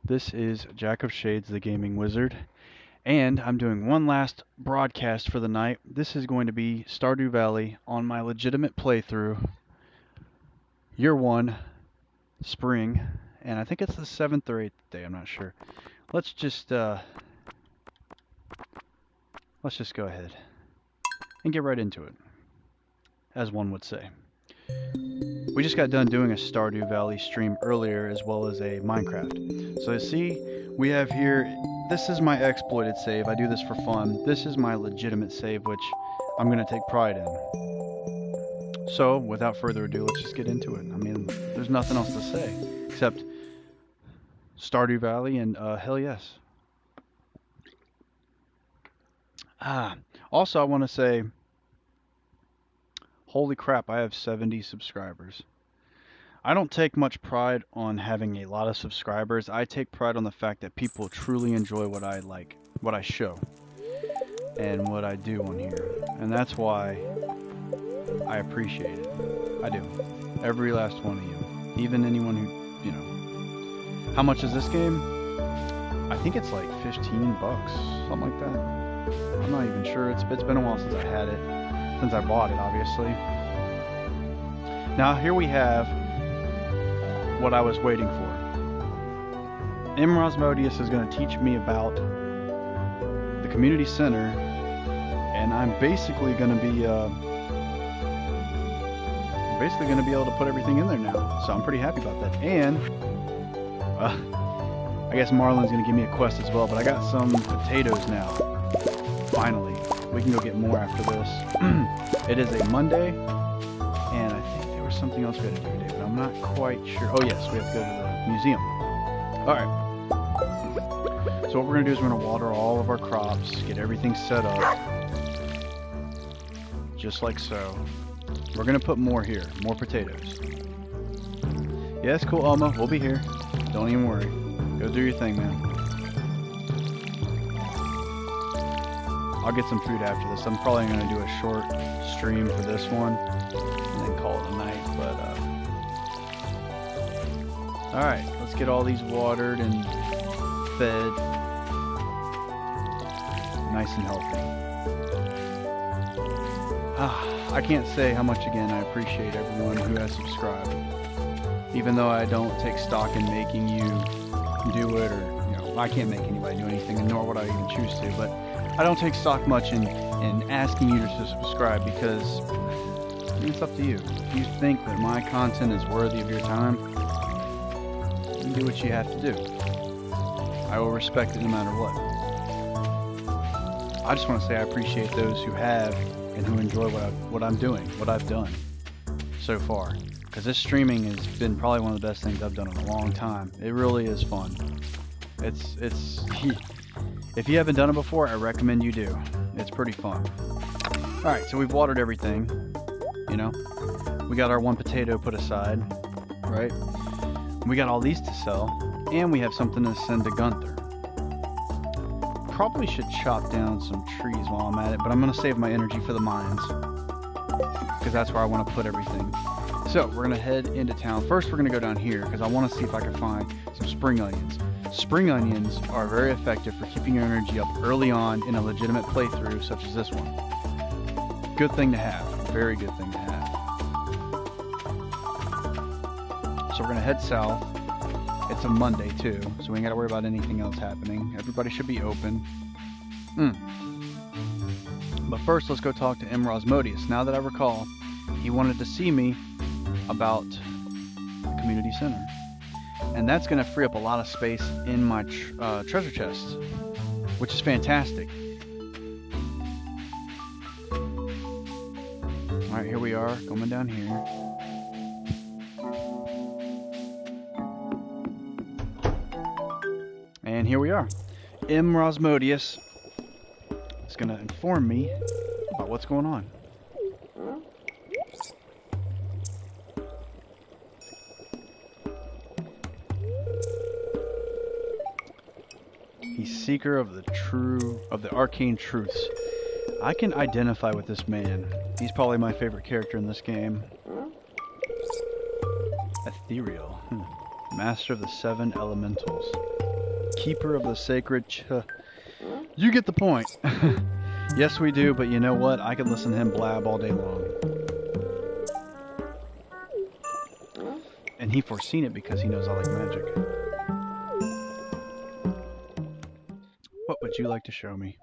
This is Jack of Shades, the Gaming Wizard, and I'm doing one last broadcast for the night. This is going to be Stardew Valley on my legitimate playthrough, Year 1, Spring, and I think it's the 7th or 8th day, I'm not sure. Let's just go ahead and get right into it, as one would say. We just got done doing a Stardew Valley stream earlier, as well as a Minecraft. So you see, we have here, this is my exploited save. I do this for fun. This is my legitimate save, which I'm going to take pride in. So, without further ado, let's just get into it. I mean, there's nothing else to say, except Stardew Valley and hell yes. Also I want to say, holy crap, I have 70 subscribers. I don't take much pride on having a lot of subscribers. I take pride on the fact that people truly enjoy what I like, what I show, and what I do on here. And that's why I appreciate it. I do. Every last one of you. Even anyone who, you know. How much is this game? I think it's like 15 bucks, something like that. I'm not even sure. It's been a while since I had it. Since I bought it, obviously. Now, here we have what I was waiting for. Rosmodius is going to teach me about the community center, and I'm basically going to be able to put everything in there now. So I'm pretty happy about that. And I guess Marlon's going to give me a quest as well, but I got some potatoes now. Finally, we can go get more after this. It is a Monday, and I think there was something else we had to do today, but I'm not quite sure. Oh yes, we have to go to the museum. Alright. So what we're going to do is we're going to water all of our crops, get everything set up. Just like so. We're going to put more here. More potatoes. Yeah, it's cool, Alma. We'll be here. Don't even worry. Go do your thing, man. I'll get some food after this. I'm probably going to do a short stream for this one and then call it a night, but alright, let's get all these watered and fed nice and healthy. I can't say how much again I appreciate everyone who has subscribed. Even though I don't take stock in making you do it, or you know, I can't make anybody do anything, nor would I even choose to, but I don't take stock much in asking you to subscribe, because it's up to you. If you think that my content is worthy of your time, you do what you have to do. I will respect it no matter what. I just want to say I appreciate those who have and who enjoy what I'm doing, what I've done so far. Because this streaming has been probably one of the best things I've done in a long time. It really is fun. It's if you haven't done it before, I recommend you do. It's pretty fun. Alright, so we've watered everything, you know. We got our one potato put aside, right? We got all these to sell, and we have something to send to Gunther. Probably should chop down some trees while I'm at it, but I'm going to save my energy for the mines, because that's where I want to put everything. So, we're going to head into town. First, we're going to go down here, because I want to see if I can find some spring onions. Spring onions are very effective for keeping your energy up early on in a legitimate playthrough such as this one. Good thing to have. Very good thing to have. So we're going to head south. It's a Monday too, so we ain't got to worry about anything else happening. Everybody should be open. But first, let's go talk to Rosmodius. Now that I recall, he wanted to see me about the community center. And that's going to free up a lot of space in my treasure chests, which is fantastic. Alright, here we are, going down here. And here we are. Rosmodius is going to inform me about what's going on. He's seeker of the arcane truths. I can identify with this man. He's probably my favorite character in this game. Ethereal. Master of the 7 elementals. Keeper of the sacred You get the point. Yes, we do, but you know what? I could listen to him blab all day long. And he foreseen it because he knows I like magic. What would you like to show me?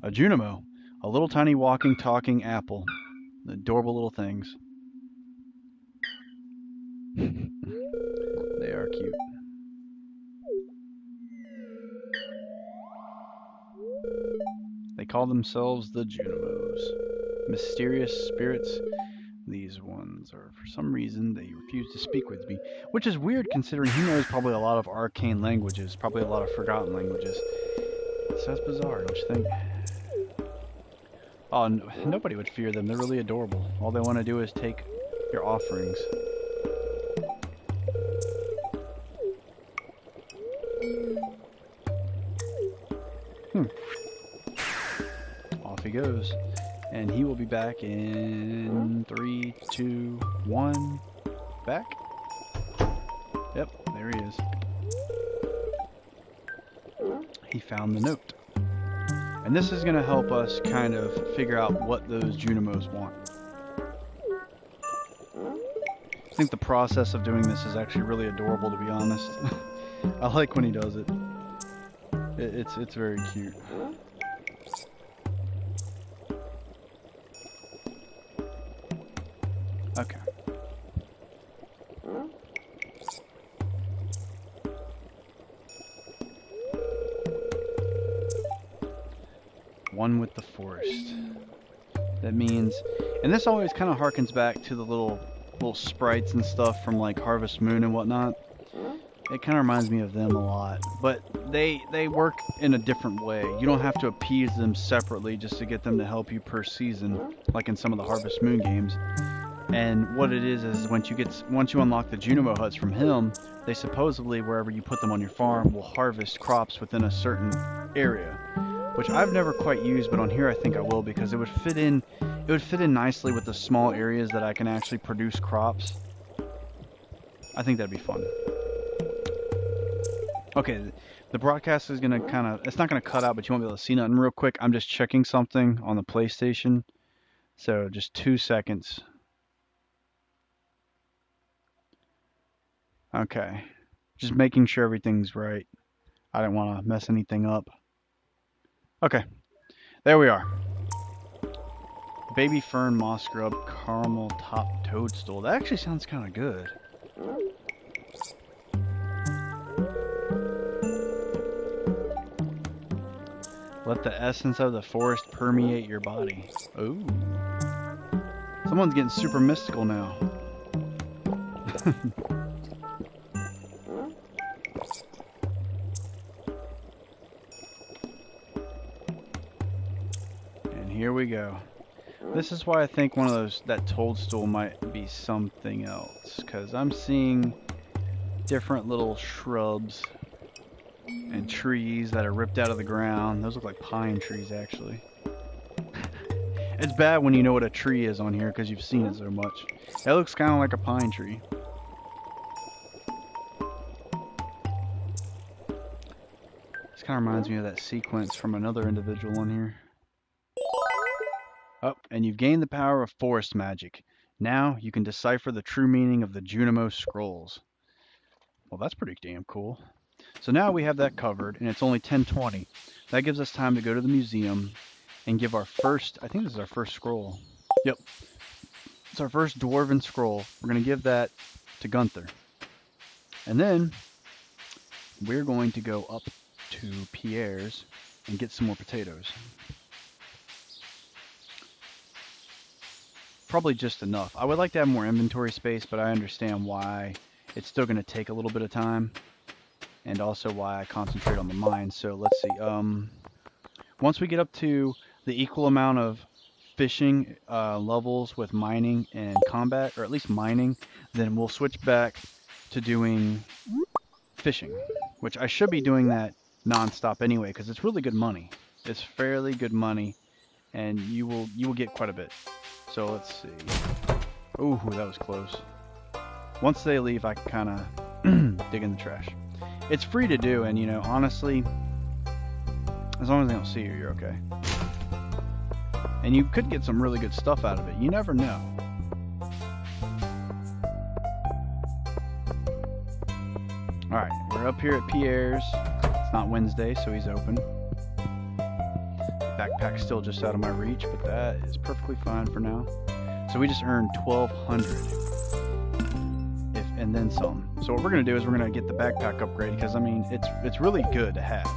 A Junimo. A little tiny walking, talking apple. Adorable little things. They are cute. They call themselves the Junimos. Mysterious spirits. These ones are, for some reason, they refuse to speak with me. Which is weird considering he knows probably a lot of arcane languages. Probably a lot of forgotten languages. So that's bizarre, don't you think? Oh, nobody would fear them. They're really adorable. All they want to do is take your offerings. Off he goes. And he will be back in 3, 2, 1. Back? Yep, there he is. He found the note. And this is going to help us kind of figure out what those Junimos want. I think the process of doing this is actually really adorable, to be honest. I like when he does it. It's very cute. Okay. One with the forest. That means, and this always kind of harkens back to the little sprites and stuff from like Harvest Moon and whatnot. It kind of reminds me of them a lot, but they work in a different way. You don't have to appease them separately just to get them to help you per season, like in some of the Harvest Moon games. And what it is once you unlock the Junimo huts from him, they supposedly, wherever you put them on your farm, will harvest crops within a certain area, which I've never quite used, but on here I think I will, because it would fit in nicely with the small areas that I can actually produce crops. I think that'd be fun. Okay, the broadcast is gonna it's not gonna cut out, but you won't be able to see nothing real quick. I'm just checking something on the PlayStation, so just 2 seconds. Okay, just making sure everything's right. I didn't want to mess anything up. Okay, there we are. Baby fern, moss grub, caramel top toadstool. That actually sounds kind of good. Let the essence of the forest permeate your body. Ooh. Someone's getting super mystical now. And here we go. This is why I think that toadstool might be something else, because I'm seeing different little shrubs and trees that are ripped out of the ground. Those look like pine trees, actually. It's bad when you know what a tree is on here because you've seen it so much. That looks kind of like a pine tree. This kind of reminds me of that sequence from another individual on here. Oh, and you've gained the power of forest magic. Now you can decipher the true meaning of the Junimo scrolls. Well, that's pretty damn cool. So now we have that covered, and it's only 10:20. That gives us time to go to the museum and give our first, I think this is our first scroll. Yep. It's our first dwarven scroll. We're going to give that to Gunther. And then we're going to go up to Pierre's and get some more potatoes. Probably just enough. I would like to have more inventory space, but I understand why it's still going to take a little bit of time. And also why I concentrate on the mine. So let's see. Once we get up to the equal amount of fishing levels with mining and combat, or at least mining, then we'll switch back to doing fishing, which I should be doing that non-stop anyway, because it's really good money. It's fairly good money, and you will get quite a bit. So let's see. Ooh, that was close. once they leave, I can kind of dig in the trash. It's free to do, and you know, honestly, as long as they don't see you, you're okay. And you could get some really good stuff out of it. You never know. Alright, we're up here at Pierre's. It's not Wednesday, so he's open. Backpack's still just out of my reach, but that is perfectly fine for now. So we just earned 1,200. And then some. So what we're going to do is we're going to get the backpack upgrade, because, I mean, it's really good to have.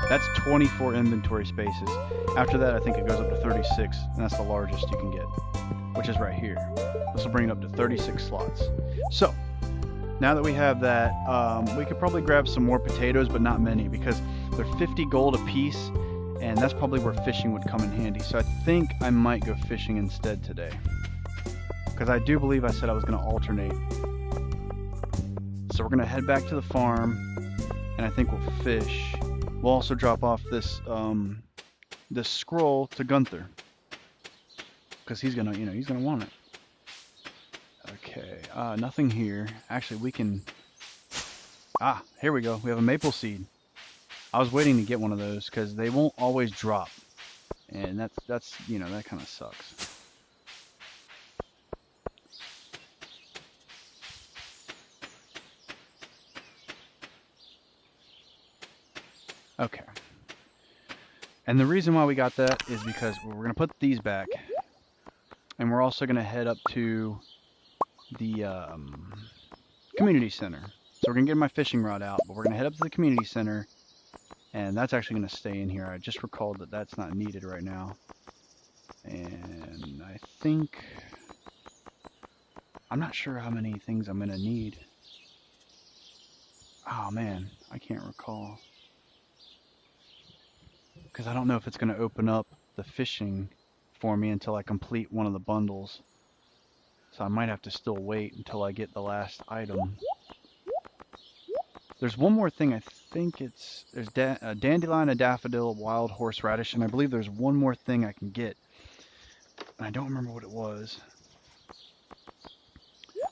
That's 24 inventory spaces. After that, I think it goes up to 36, and that's the largest you can get, which is right here. This will bring it up to 36 slots. So, now that we have that, we could probably grab some more potatoes, but not many, because they're 50 gold a piece, and that's probably where fishing would come in handy. So I think I might go fishing instead today, because I do believe I said I was going to alternate. So we're going to head back to the farm, and I think we'll fish. We'll also drop off this this scroll to Gunther, because he's gonna, you know, he's gonna want it. Okay, nothing here. Actually, we can. Here we go. We have a maple seed. I was waiting to get one of those because they won't always drop, and that's you know, that kind of sucks. Okay. And the reason why we got that is because we're going to put these back. And we're also going to head up to the community center. So we're going to get my fishing rod out, but we're going to head up to the community center. And that's actually going to stay in here. I just recalled that that's not needed right now. And I think... I'm not sure how many things I'm going to need. Oh man, I can't recall. Because I don't know if it's going to open up the fishing for me until I complete one of the bundles. So I might have to still wait until I get the last item. There's one more thing. I think it's... There's a dandelion, a daffodil, a wild horseradish, and I believe there's one more thing I can get. And I don't remember what it was.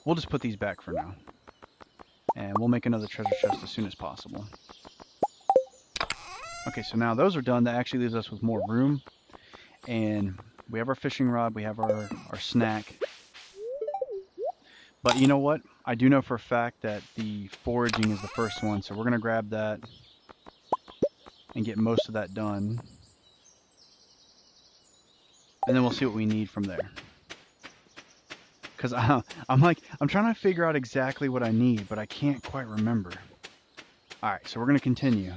We'll just put these back for now. And we'll make another treasure chest as soon as possible. Okay, so now those are done. That actually leaves us with more room. And we have our fishing rod. We have our snack. But you know what? I do know for a fact that the foraging is the first one. So we're going to grab that and get most of that done. And then we'll see what we need from there. Because I'm trying to figure out exactly what I need, but I can't quite remember. Alright, so we're going to continue.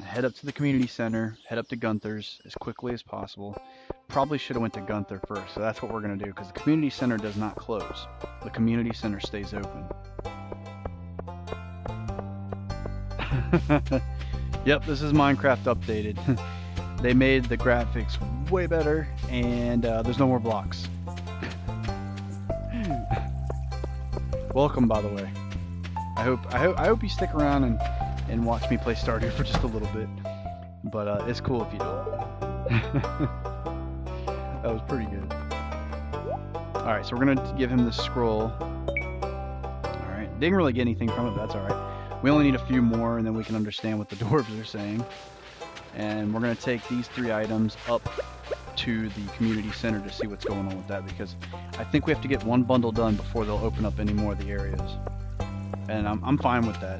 Head up to the community center, head up to Gunther's as quickly as possible. Probably should have went to Gunther first, so that's what we're going to do, because the community center does not close. The community center stays open. Yep, this is Minecraft updated. They made the graphics way better, and there's no more blocks. Welcome, by the way. I hope you stick around and watch me play Stardew for just a little bit. But it's cool if you don't. That was pretty good. Alright, so we're going to give him this scroll. Alright, didn't really get anything from it, but that's alright. We only need a few more, and then we can understand what the dwarves are saying. And we're going to take these 3 items up to the community center to see what's going on with that, because I think we have to get one bundle done before they'll open up any more of the areas. And I'm fine with that.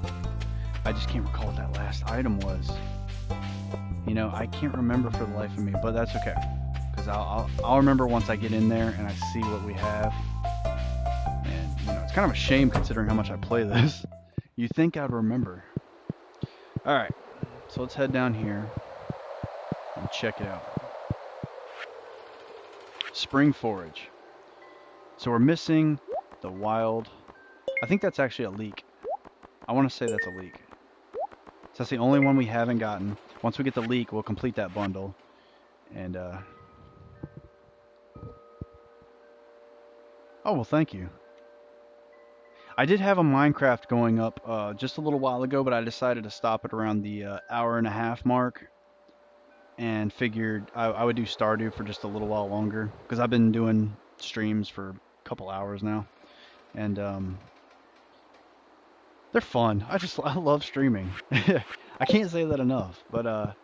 I just can't recall what that last item was. You know, I can't remember for the life of me, but that's okay. Because I'll remember once I get in there and I see what we have. And, you know, it's kind of a shame considering how much I play this. You'd think I'd remember. Alright, so let's head down here and check it out. Spring forage. So we're missing the wild... I think that's actually a leek. I want to say that's a leek. So that's the only one we haven't gotten. Once we get the leek, we'll complete that bundle. And, oh, well, thank you. I did have a Minecraft going up just a little while ago, but I decided to stop it around the hour-and-a-half mark. And figured I would do Stardew for just a little while longer. Because I've been doing streams for a couple hours now. and they're fun. I love streaming. I can't say that enough. But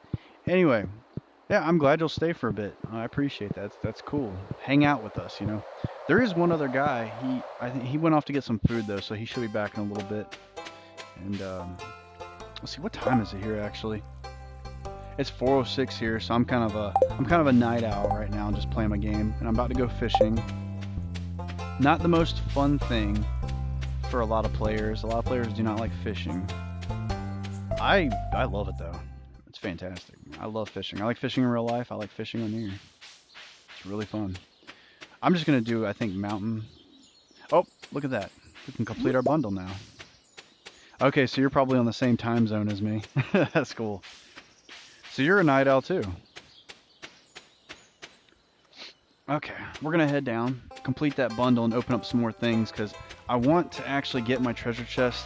anyway, yeah, I'm glad you'll stay for a bit. I appreciate that. That's cool. Hang out with us, you know. There is one other guy. I think he went off to get some food though, so he should be back in a little bit. And let's see, what time is it here actually? It's 4:06 here, so I'm kind of a night owl right now, just playing my game, and I'm about to go fishing. Not the most fun thing for a lot of players. A lot of players do not like fishing. I love it though. It's fantastic. I love fishing. I like fishing in real life. I like fishing on here. It's really fun. I'm just gonna do, I think, mountain. Oh, look at that. We can complete our bundle now. Okay, so you're probably on the same time zone as me. That's cool. So you're a night owl too. Okay, we're gonna head down, complete that bundle, and open up some more things because I want to actually get my treasure chest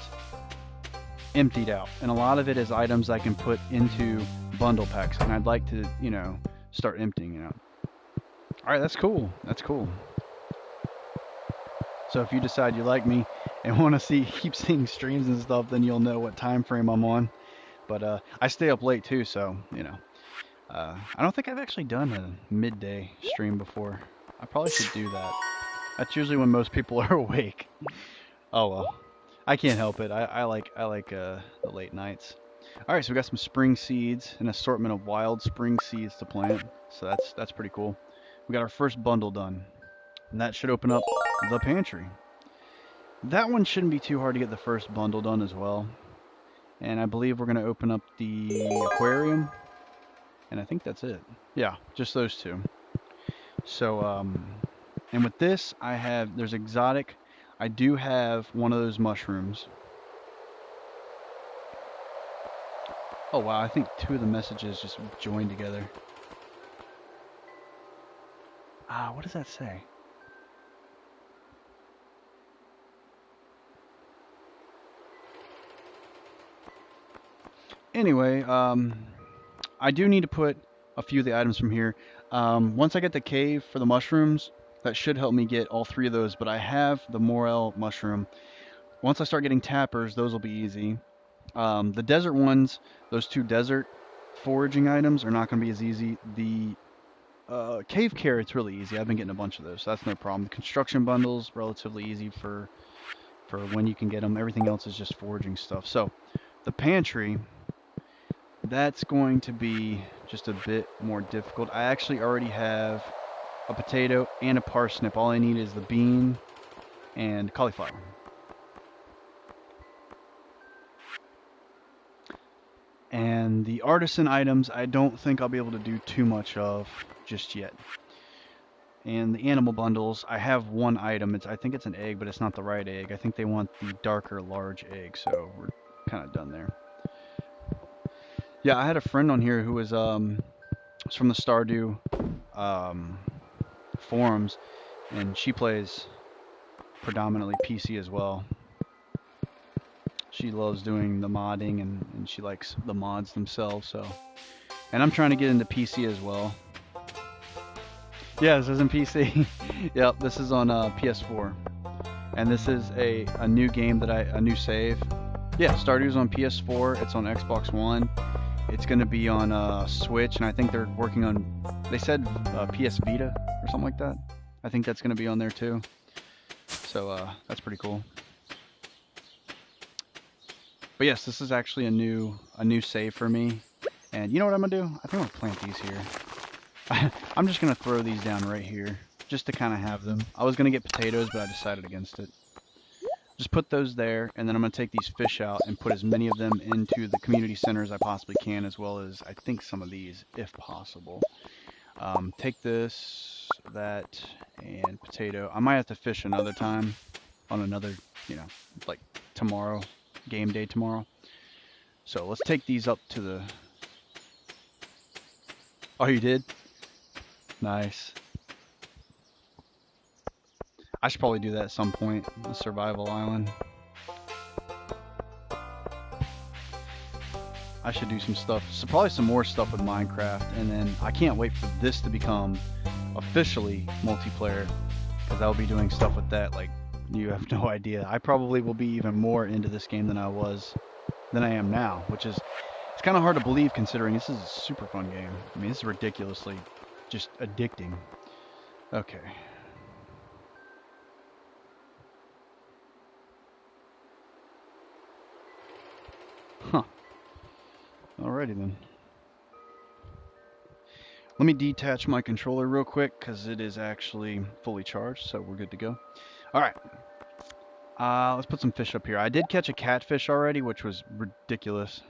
emptied out. And a lot of it is items I can put into bundle packs, and I'd like to, you know, start emptying it out. Alright, that's cool. That's cool. So if you decide you like me and want to keep seeing streams and stuff, then you'll know what time frame I'm on. But I stay up late too, so, you know. I don't think I've actually done a midday stream before. I probably should do that. That's usually when most people are awake. Oh well. I can't help it. I like the late nights. Alright, so we got some spring seeds, an assortment of wild spring seeds to plant. So that's pretty cool. We got our first bundle done. And that should open up the pantry. That one shouldn't be too hard to get the first bundle done as well. And I believe we're going to open up the aquarium. And I think that's it. Yeah, just those two. So, and with this, there's exotic. I do have one of those mushrooms. Oh wow, I think two of the messages just joined together. What does that say? Anyway, I do need to put a few of the items from here. Once I get the cave for the mushrooms, that should help me get all three of those, but I have the morel mushroom. Once I start getting tappers, those will be easy. The desert ones, those two desert foraging items are not going to be as easy. The cave carrot's really easy. I've been getting a bunch of those, so that's no problem. The construction bundles, relatively easy for when you can get them. Everything else is just foraging stuff. So the pantry, that's going to be just a bit more difficult. I actually already have a potato and a parsnip. All I need is the bean and cauliflower. And the artisan items, I don't think I'll be able to do too much of just yet. And the animal bundles, I have one item. I think it's an egg, but it's not the right egg. I think they want the darker large egg, so we're kind of done there. Yeah, I had a friend on here who was from the Stardew forums, and she plays predominantly PC as well. She loves doing the modding, and she likes the mods themselves. So, and I'm trying to get into PC as well. Yeah, this isn't PC. Yep, this is on PS4, and this is a new game a new save. Yeah, Stardew's on PS4. It's on Xbox One. It's going to be on Switch, and I think they're working on. They said PS Vita or something like that. I think that's going to be on there too. So that's pretty cool. But yes, this is actually a new save for me. And you know what I'm gonna do? I think I'm gonna plant these here. I'm just gonna throw these down right here, just to kind of have them. I was gonna get potatoes, but I decided against it. Just put those there, and then I'm gonna take these fish out and put as many of them into the community center as I possibly can, as well as I think some of these, if possible. Take this, that, and potato. I might have to fish another time on another, like tomorrow. Game day tomorrow. So let's take these up to the... Oh, you did? Nice. I should probably do that at some point. A survival island. I should do some stuff. So probably some more stuff with Minecraft. And then I can't wait for this to become officially multiplayer, because I'll be doing stuff with that like You have no idea. I probably will be even more into this game than I am now, which is it's kind of hard to believe considering this is a super fun game. I mean, this is ridiculously just addicting. Okay. Huh. Alrighty then. Let me detach my controller real quick because it is actually fully charged, so we're good to go. Alright. Let's put some fish up here. I did catch a catfish already, which was ridiculous.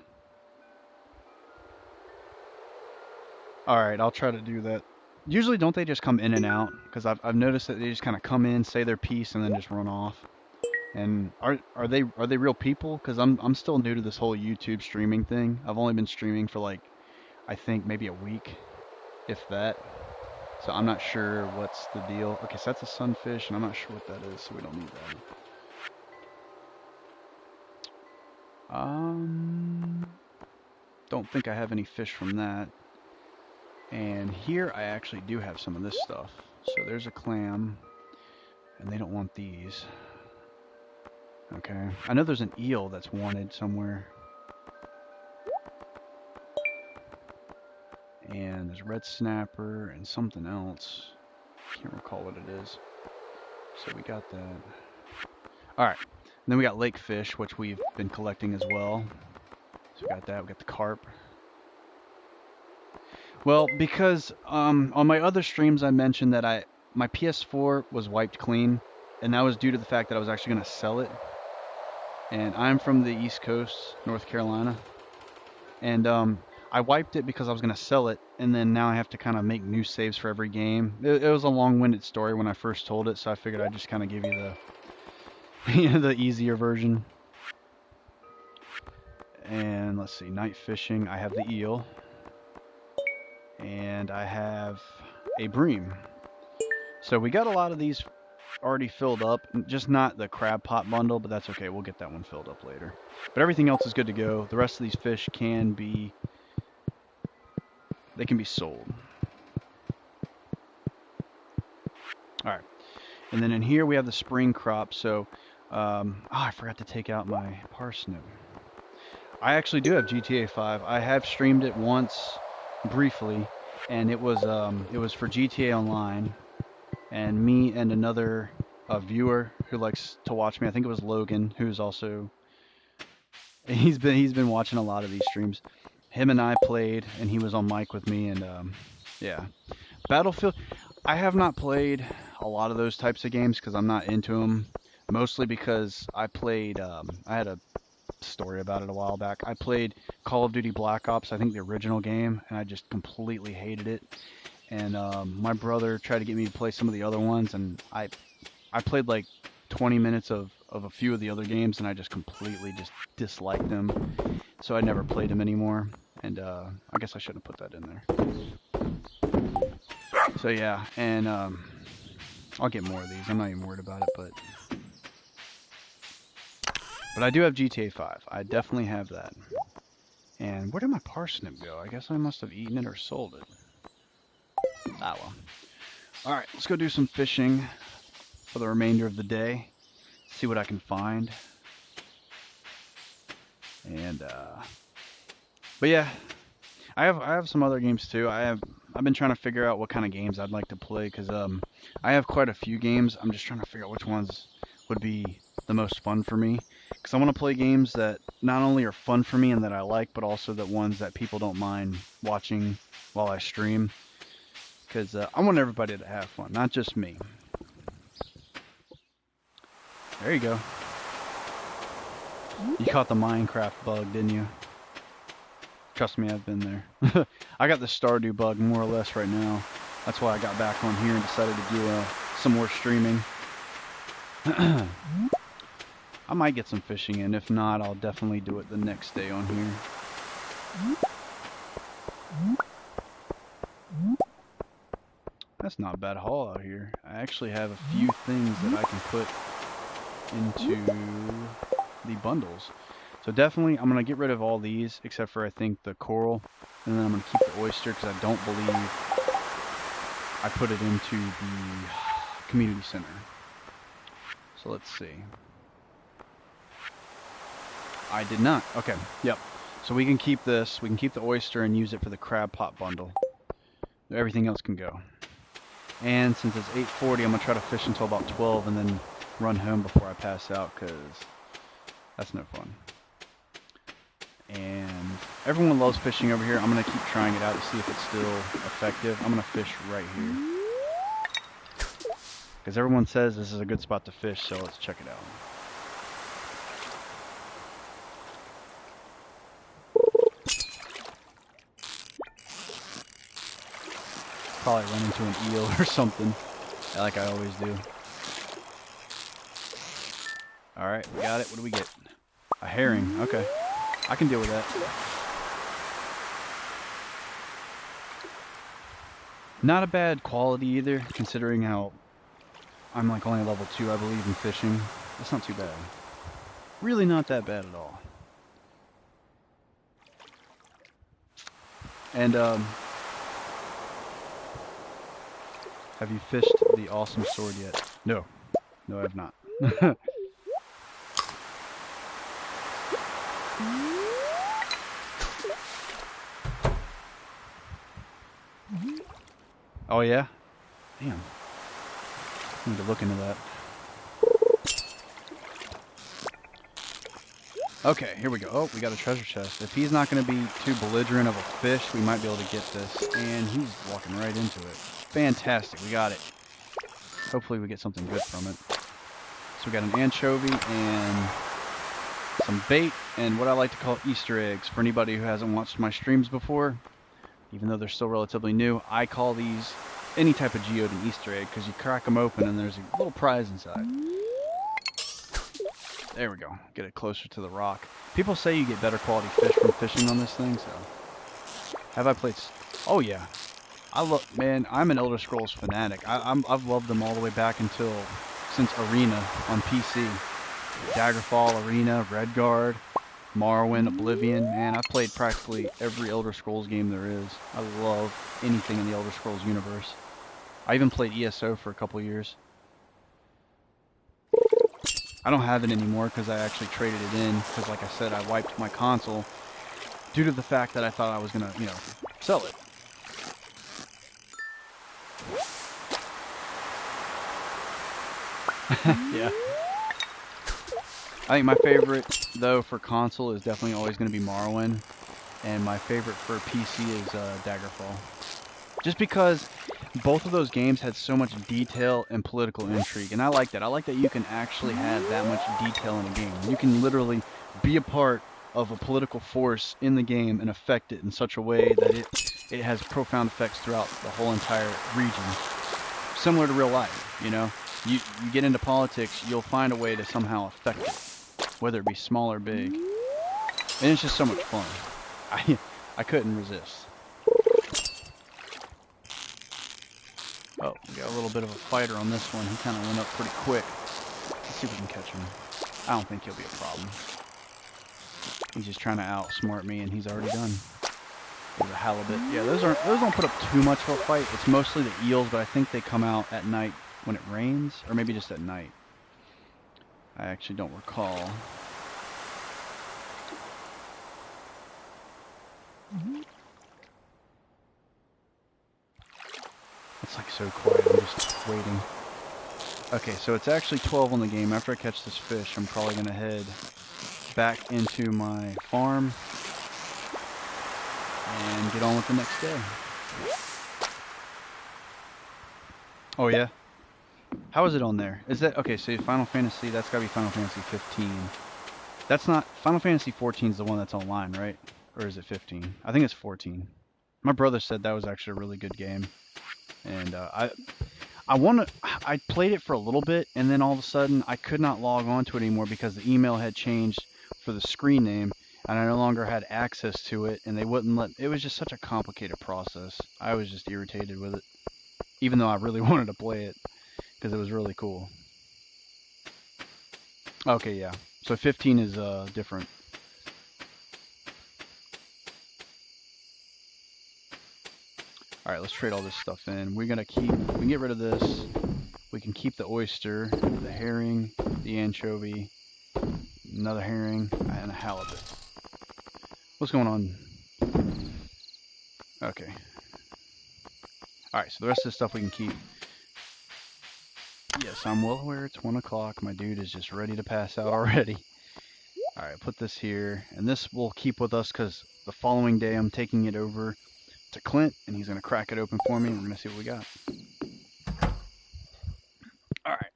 Alright, I'll try to do that. Usually don't they just come in and out? Because I've noticed that they just kind of come in, say their piece, and then just run off. And are they real people? Because I'm still new to this whole YouTube streaming thing. I've only been streaming for like, I think maybe a week, if that. So I'm not sure what's the deal. Okay, so that's a sunfish, and I'm not sure what that is, so we don't need that. Don't think I have any fish from that. And here I actually do have some of this stuff. So there's a clam, and they don't want these. Okay, I know there's an eel that's wanted somewhere. And there's red snapper and something else. Can't recall what it is. So we got that. Alright, then we got lake fish, which we've been collecting as well. So we got that, we got the carp. Well, because on my other streams I mentioned that my PS4 was wiped clean, and that was due to the fact that I was actually going to sell it. And I'm from the East Coast, North Carolina. And I wiped it because I was going to sell it, and then now I have to kind of make new saves for every game. It was a long-winded story when I first told it, so I figured I'd just kind of give you the the easier version. And let's see, night fishing. I have the eel. And I have a bream. So we got a lot of these already filled up, just not the crab pot bundle, but that's okay. We'll get that one filled up later. But everything else is good to go. The rest of these fish can be sold. All right. And then in here we have the spring crop. So, I forgot to take out my parsnip. I actually do have GTA 5. I have streamed it once, briefly, and it was for GTA Online, and me and another viewer who likes to watch me. I think it was Logan, who's also he's been watching a lot of these streams. Him and I played, and he was on mic with me, and yeah, Battlefield. I have not played a lot of those types of games because I'm not into them. Mostly because I played. I had a story about it a while back. I played Call of Duty Black Ops, I think the original game, and I just completely hated it. And my brother tried to get me to play some of the other ones, and I played like 20 minutes of a few of the other games, and I just completely just disliked them. So I never played them anymore, and I guess I shouldn't have put that in there. So yeah, and I'll get more of these. I'm not even worried about it, but I do have GTA 5. I definitely have that. And where did my parsnip go? I guess I must have eaten it or sold it. Ah, well. Alright, let's go do some fishing for the remainder of the day. See what I can find. And, but yeah. I have some other games too. I've been trying to figure out what kind of games I'd like to play, because I have quite a few games. I'm just trying to figure out which ones would be the most fun for me. Because I want to play games that not only are fun for me and that I like, but also the ones that people don't mind watching while I stream. Because I want everybody to have fun, not just me. There you go. You caught the Minecraft bug, didn't you? Trust me, I've been there. I got the Stardew bug more or less right now. That's why I got back on here and decided to do some more streaming. I might get some fishing in. If not, I'll definitely do it the next day on here. That's not a bad haul out here. I actually have a few things that I can put into the bundles. So definitely, I'm going to get rid of all these, except for I think the coral. And then I'm going to keep the oyster, because I don't believe I put it into the community center. So let's see. I did not. Okay, yep. So we can keep this. We can keep the oyster and use it for the crab pot bundle. Everything else can go. And since it's 8:40, I'm going to try to fish until about 12 and then run home before I pass out, because that's no fun. And everyone loves fishing over here. I'm going to keep trying it out to see if it's still effective. I'm going to fish right here, because everyone says this is a good spot to fish, so let's check it out. Probably run into an eel or something, like I always do. Alright, we got it. What do we get? A herring. Okay. I can deal with that. Not a bad quality either, considering how I'm like only level 2, I believe, in fishing. That's not too bad. Really not that bad at all. And, have you fished the awesome sword yet? No. No, I have not. Oh, yeah? Damn. I need to look into that. Okay, here we go. Oh, we got a treasure chest. If he's not going to be too belligerent of a fish, we might be able to get this. And he's walking right into it. Fantastic, we got it. Hopefully we get something good from it. So we got an anchovy and some bait and what I like to call Easter eggs. For anybody who hasn't watched my streams before, even though they're still relatively new, I call these any type of geode an Easter egg, because you crack them open and there's a little prize inside. There we go. Get it closer to the rock. People say you get better quality fish from fishing on this thing, so... Have I played... Oh, yeah. Man, I'm an Elder Scrolls fanatic. I've loved them all the way back since Arena on PC. Daggerfall, Arena, Redguard, Morrowind, Oblivion. Man, I've played practically every Elder Scrolls game there is. I love anything in the Elder Scrolls universe. I even played ESO for a couple years. I don't have it anymore because I actually traded it in, because like I said, I wiped my console due to the fact that I thought I was going to, sell it. Yeah. I think my favorite, though, for console is definitely always going to be Morrowind. And my favorite for PC is Daggerfall. Just because both of those games had so much detail and political intrigue. And I like that. I like that you can actually have that much detail in a game. You can literally be a part of a political force in the game and affect it in such a way that it has profound effects throughout the whole entire region. Similar to real life, You get into politics, you'll find a way to somehow affect it, whether it be small or big. And it's just so much fun. I couldn't resist. Oh, we got a little bit of a fighter on this one. He kind of went up pretty quick. Let's see if we can catch him. I don't think he'll be a problem. He's just trying to outsmart me, and he's already done. There's a halibut. Yeah, those don't put up too much of a fight. It's mostly the eels, but I think they come out at night when it rains, or maybe just at night. I actually don't recall. It's like so quiet, I'm just waiting. Okay, so it's actually 12 on the game. After I catch this fish, I'm probably going to head back into my farm and get on with the next day. Oh yeah? How is it on there? Is that... Okay, so Final Fantasy, that's gotta be Final Fantasy 15. That's not... Final Fantasy 14 is the one that's online, right? Or is it 15? I think it's 14. My brother said that was actually a really good game. And I played it for a little bit, and then all of a sudden I could not log on to it anymore because the email had changed for the screen name, and I no longer had access to it, and they wouldn't let... It was just such a complicated process. I was just irritated with it, even though I really wanted to play it, because it was really cool. Okay, yeah. So 15 is different. Alright, let's trade all this stuff in. We can get rid of this. We can keep the oyster, the herring, the anchovy, another herring, and a halibut. What's going on? Okay. Alright, so the rest of the stuff we can keep. Yes, I'm well aware it's 1 o'clock. My dude is just ready to pass out already. Alright, put this here. And this will keep with us because the following day I'm taking it over to Clint, and he's going to crack it open for me, and we're going to see what we got. Alright.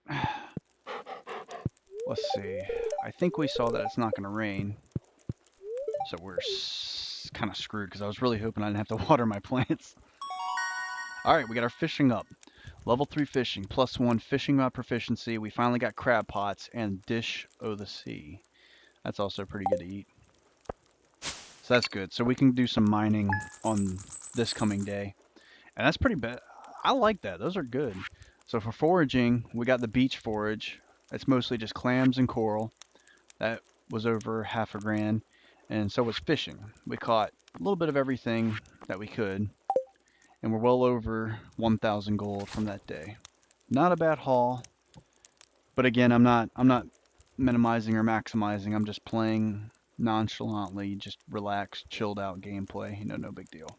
Let's see. I think we saw that it's not going to rain. So we're kind of screwed because I was really hoping I didn't have to water my plants. Alright, we got our fishing up. Level 3 fishing, +1 fishing rod proficiency. We finally got crab pots and dish o' the sea. That's also pretty good to eat. So that's good. So we can do some mining on this coming day. And that's pretty bad. I like that. Those are good. So for foraging, we got the beach forage. It's mostly just clams and coral. That was over half a grand. And so was fishing. We caught a little bit of everything that we could. And we're well over 1,000 gold from that day. Not a bad haul. But again, I'm not minimizing or maximizing. I'm just playing nonchalantly, just relaxed, chilled out gameplay. You know, no big deal.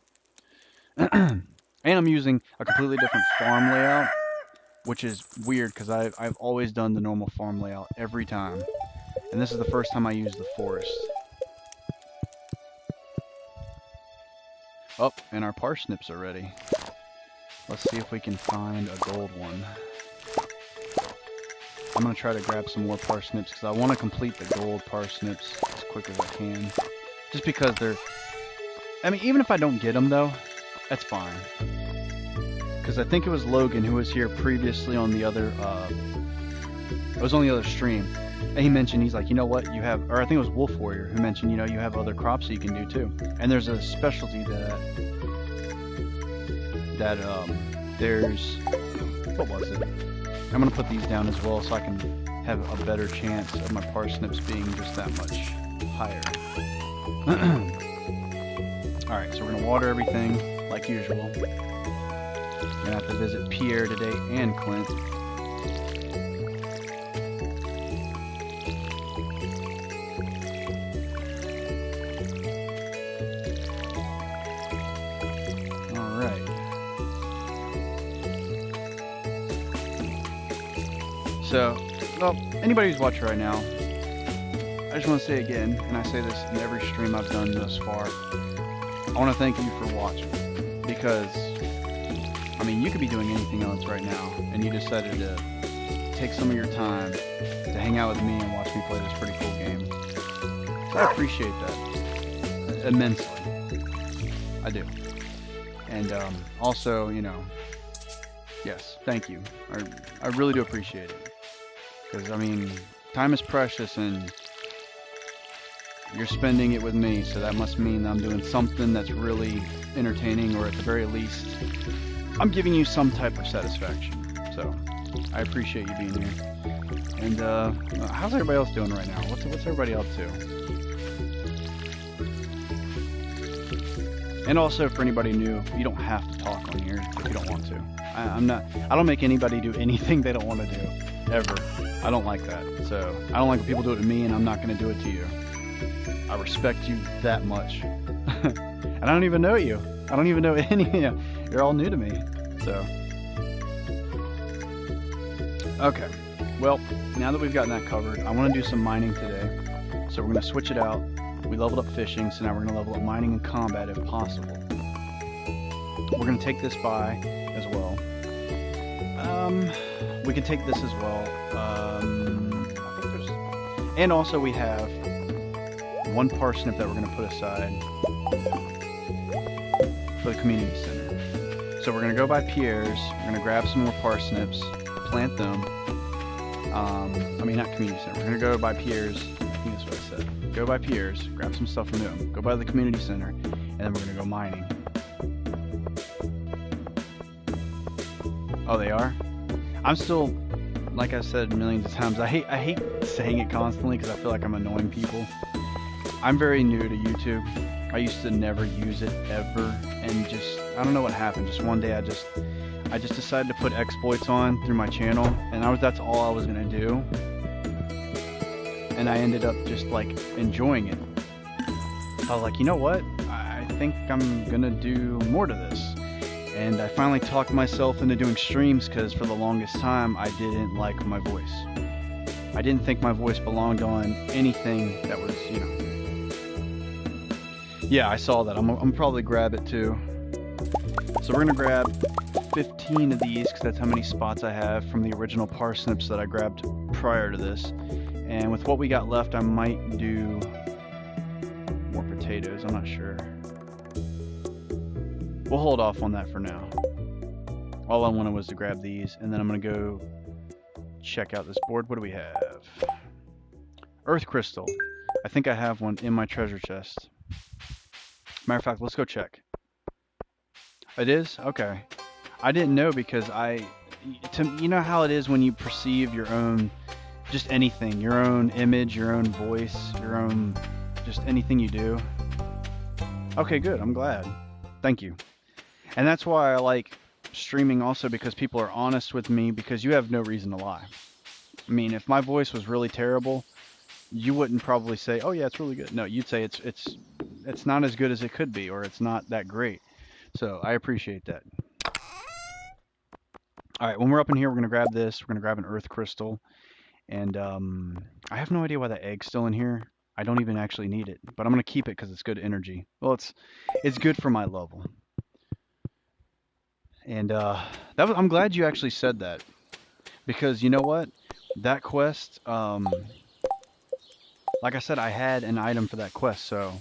And I'm using a completely different farm layout, which is weird because I've always done the normal farm layout every time. And this is the first time I use the forest. Oh, and our parsnips are ready. Let's see if we can find a gold one. I'm going to try to grab some more parsnips because I want to complete the gold parsnips as quick as I can. Just because they're... I mean, even if I don't get them, though, that's fine. Because I think it was Logan who was here previously on the other... it was on the other stream. And he mentioned, he's like, you know what, you have... Or I think it was Wolf Warrior who mentioned, you know, you have other crops that you can do, too. And there's a specialty that there's... What was it? I'm going to put these down as well so I can have a better chance of my parsnips being just that much higher. Alright, so we're going to water everything like usual. We're going to have to visit Pierre today and Clint. So, well, anybody who's watching right now, I just want to say again, and I say this in every stream I've done thus far, I want to thank you for watching, because, I mean, you could be doing anything else right now, and you decided to take some of your time to hang out with me and watch me play this pretty cool game. So I appreciate that immensely. I do. And also, you know, yes, thank you. I really do appreciate it. Because, I mean, time is precious and you're spending it with me, so that must mean I'm doing something that's really entertaining, or at the very least, I'm giving you some type of satisfaction. So, I appreciate you being here. And, how's everybody else doing right now? What's everybody up to? And also, for anybody new, you don't have to talk on here if you don't want to. I don't make anybody do anything they don't want to do, ever. I don't like that. So, I don't like when people do it to me, and I'm not going to do it to you. I respect you that much. And I don't even know you. I don't even know any of you. You're all new to me. So, okay. Well, now that we've gotten that covered, I want to do some mining today. So we're going to switch it out. We leveled up fishing, so now we're going to level up mining and combat if possible. We're going to take this by as well. We can take this as well. I think there's... And also we have one parsnip that we're going to put aside for the community center. So we're going to go by Pierre's. We're going to grab some more parsnips, plant them. I mean, not community center. We're going to go by Pierre's. I think that's what I said. Go by Pierre's, grab some stuff from them. Go by the community center, and then we're going to go mining. Oh, they are? I'm still, like I said millions of times, I hate saying it constantly because I feel like I'm annoying people. I'm very new to YouTube. I used to never use it ever, and just, I don't know what happened. Just one day I just decided to put exploits on through my channel, and that's all I was gonna do. and I ended up just like enjoying it. I was like, you know what? I think I'm gonna do more to this. And I finally talked myself into doing streams because for the longest time I didn't like my voice. I didn't think my voice belonged on anything that was, you know. Yeah, I saw that. I'm probably grab it too. So we're gonna grab 15 of these because that's how many spots I have from the original parsnips that I grabbed prior to this. And with what we got left, I might do more potatoes. I'm not sure. We'll hold off on that for now. All I wanted was to grab these, and then I'm gonna go check out this board. What do we have? Earth crystal. I think I have one in my treasure chest. Matter of fact, let's go check. It is? Okay. I didn't know because you know how it is when you perceive your own, just anything, your own image, your own voice, your own, just anything you do. Okay, good. I'm glad. Thank you. And that's why I like streaming also, because people are honest with me, because you have no reason to lie. I mean, if my voice was really terrible, you wouldn't probably say, oh yeah, it's really good. No, you'd say it's not as good as it could be, or it's not that great. So I appreciate that. All right, when we're up in here, we're going to grab this. We're going to grab an earth crystal. And I have no idea why the egg's still in here. I don't even actually need it, but I'm going to keep it because it's good energy. Well, it's good for my level. And I'm glad you actually said that, because you know what? That quest, like I said, I had an item for that quest, so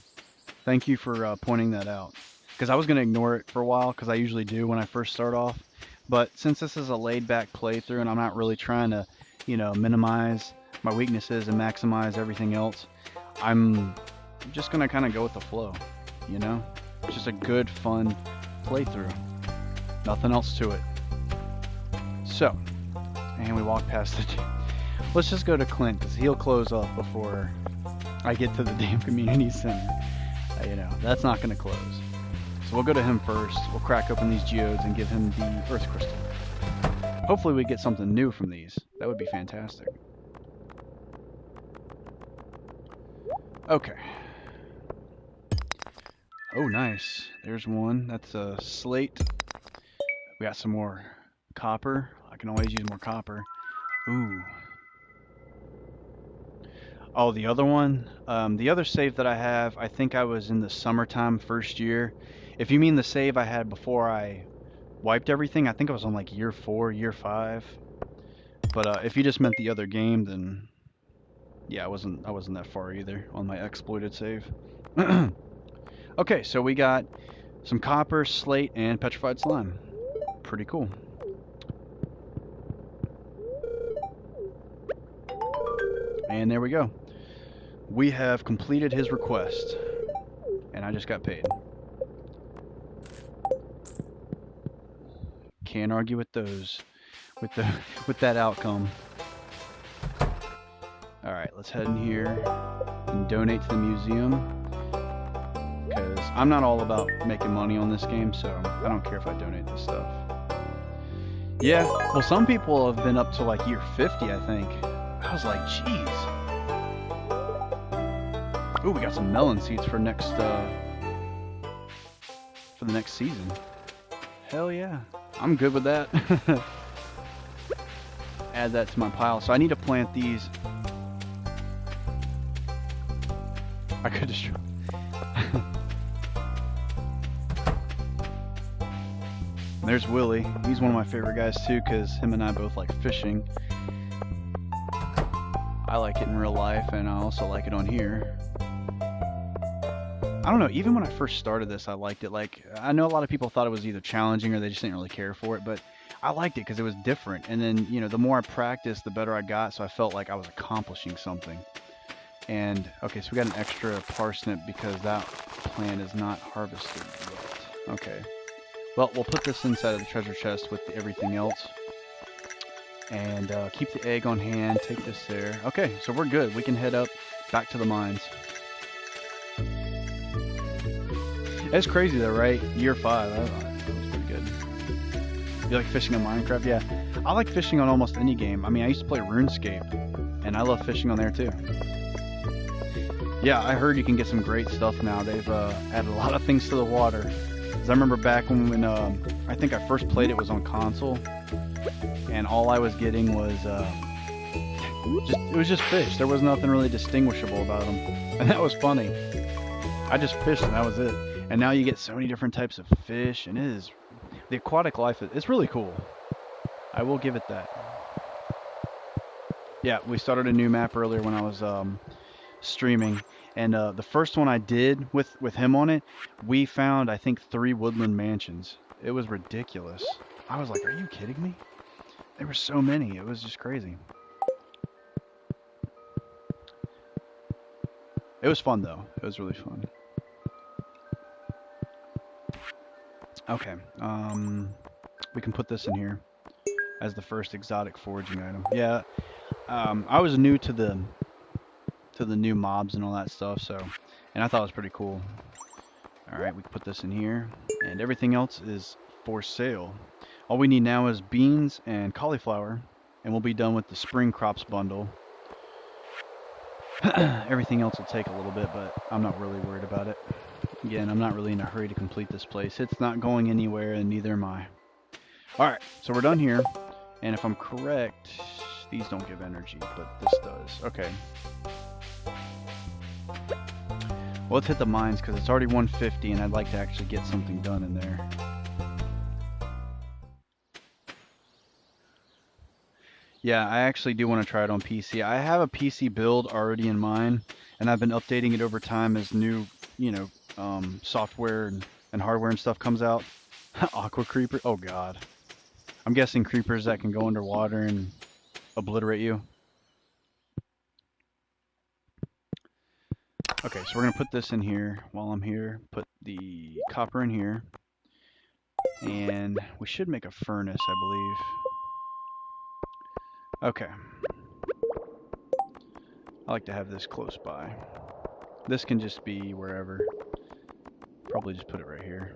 thank you for pointing that out. Because I was going to ignore it for a while, because I usually do when I first start off. But since this is a laid-back playthrough and I'm not really trying to, you know, minimize my weaknesses and maximize everything else, I'm just going to kind of go with the flow, you know? It's just a good, fun playthrough. Nothing else to it. So, and we walk past the... Let's just go to Clint, because he'll close up before I get to the damn community center. You know, that's not going to close. So we'll go to him first. We'll crack open these geodes and give him the earth crystal. Hopefully we get something new from these. That would be fantastic. Okay. Oh, nice. There's one. That's a slate. We got some more copper. I can always use more copper. Ooh. Oh, the other one? The other save that I have, I think I was in the summertime first year. If you mean the save I had before I wiped everything, I think I was on like year 4, year 5. But if you just meant the other game, then yeah, I wasn't that far either on my exploited save. Okay, so we got some copper, slate, and petrified slime. Pretty cool. And there we go. We have completed his request, and I just got paid. Can't argue with those, with that outcome. All right, let's head in here and donate to the museum, because I'm not all about making money on this game, so I don't care if I donate this stuff. Yeah, well, some people have been up to like year 50, I think. I was like, jeez. Ooh, we got some melon seeds for next, for the next season. Hell yeah. I'm good with that. Add that to my pile. So I need to plant these. I could just... There's Willie. He's one of my favorite guys too, because him and I both like fishing. I like it in real life, and I also like it on here. I don't know, even when I first started this, I liked it. Like, I know a lot of people thought it was either challenging or they just didn't really care for it, but I liked it because it was different. And then, you know, the more I practiced, the better I got, so I felt like I was accomplishing something. And, okay, so we got an extra parsnip because that plant is not harvested yet. Okay. Well, we'll put this inside of the treasure chest with everything else. And keep the egg on hand, take this there. Okay, so we're good. We can head up back to the mines. It's crazy though, right? Year 5, that was pretty good. You like fishing on Minecraft? Yeah. I like fishing on almost any game. I mean, I used to play RuneScape, and I love fishing on there too. Yeah, I heard you can get some great stuff now. They've added a lot of things to the water. 'Cause I remember back when I think I first played it was on console, and all I was getting was it was just fish. There was nothing really distinguishable about them, and that was funny. I just fished and that was it. And now you get so many different types of fish, and the aquatic life. It's really cool. I will give it that. Yeah, we started a new map earlier when I was streaming, and the first one I did with him on it, we found I think 3 woodland mansions. It was ridiculous. I was like, are you kidding me? There were so many. It was just crazy. It was fun though. It was really fun. Okay, we can put this in here as the first exotic foraging item. Yeah, I was new to the new mobs and all that stuff, so, and I thought it was pretty cool. All right, we can put this in here, and everything else is for sale. All we need now is beans and cauliflower, and we'll be done with the spring crops bundle. Everything else will take a little bit, but I'm not really worried about it. Again, I'm not really in a hurry to complete this place. It's not going anywhere, and neither am I. Alright, so we're done here, and if I'm correct, these don't give energy, but this does. Okay. Well, let's hit the mines, because it's already 150, and I'd like to actually get something done in there. Yeah, I actually do want to try it on PC. I have a PC build already in mind, and I've been updating it over time as new, software and hardware and stuff comes out. Aqua creeper? Oh god. I'm guessing creepers that can go underwater and obliterate you. Okay, so we're going to put this in here while I'm here. Put the copper in here. And we should make a furnace, I believe. Okay. I like to have this close by. This can just be wherever. Probably just put it right here.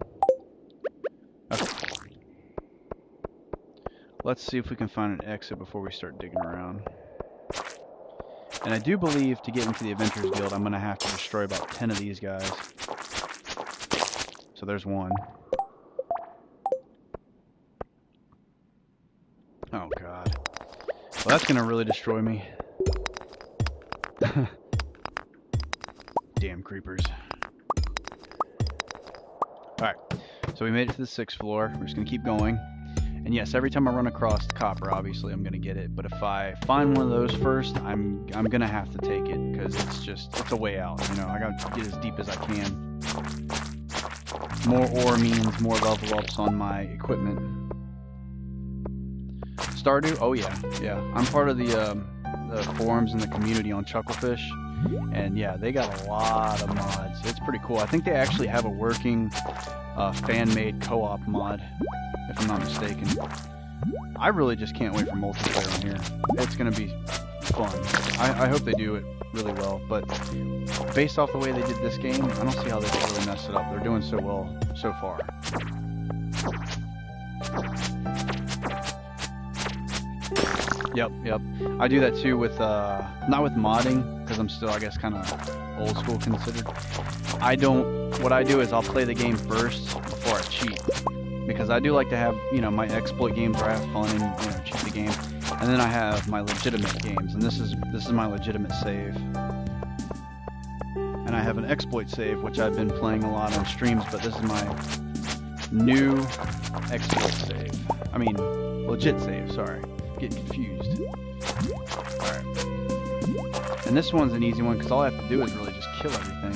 Okay. Let's see if we can find an exit before we start digging around. And I do believe to get into the Adventurers Guild, I'm going to have to destroy about 10 of these guys. So there's one. Oh god. Well, that's going to really destroy me. Damn creepers. Alright, so we made it to the 6th floor. We're just going to keep going. And yes, every time I run across the copper, obviously I'm going to get it. But if I find one of those first, I'm going to have to take it. Because it's a way out. You know, I got to get as deep as I can. More ore means more level ups on my equipment. Stardew? Oh yeah, yeah. I'm part of the forums and the community on Chucklefish. And yeah, they got a lot of mods. It's pretty cool. I think they actually have a working fan-made co-op mod, if I'm not mistaken. I really just can't wait for multiplayer on here. It's going to be fun. I hope they do it really well, but based off the way they did this game, I don't see how they could really mess it up. They're doing so well so far. Yep. I do that too with, not with modding, because I'm still, I guess, kind of old school considered. What I do is I'll play the game first before I cheat. Because I do like to have, my exploit games where I have fun and, cheat the game. And then I have my legitimate games, and this is my legitimate save. And I have an exploit save, which I've been playing a lot on streams, but this is my new exploit save. I mean, legit save, sorry. Getting confused. Alright. And this one's an easy one, because all I have to do is really just kill everything.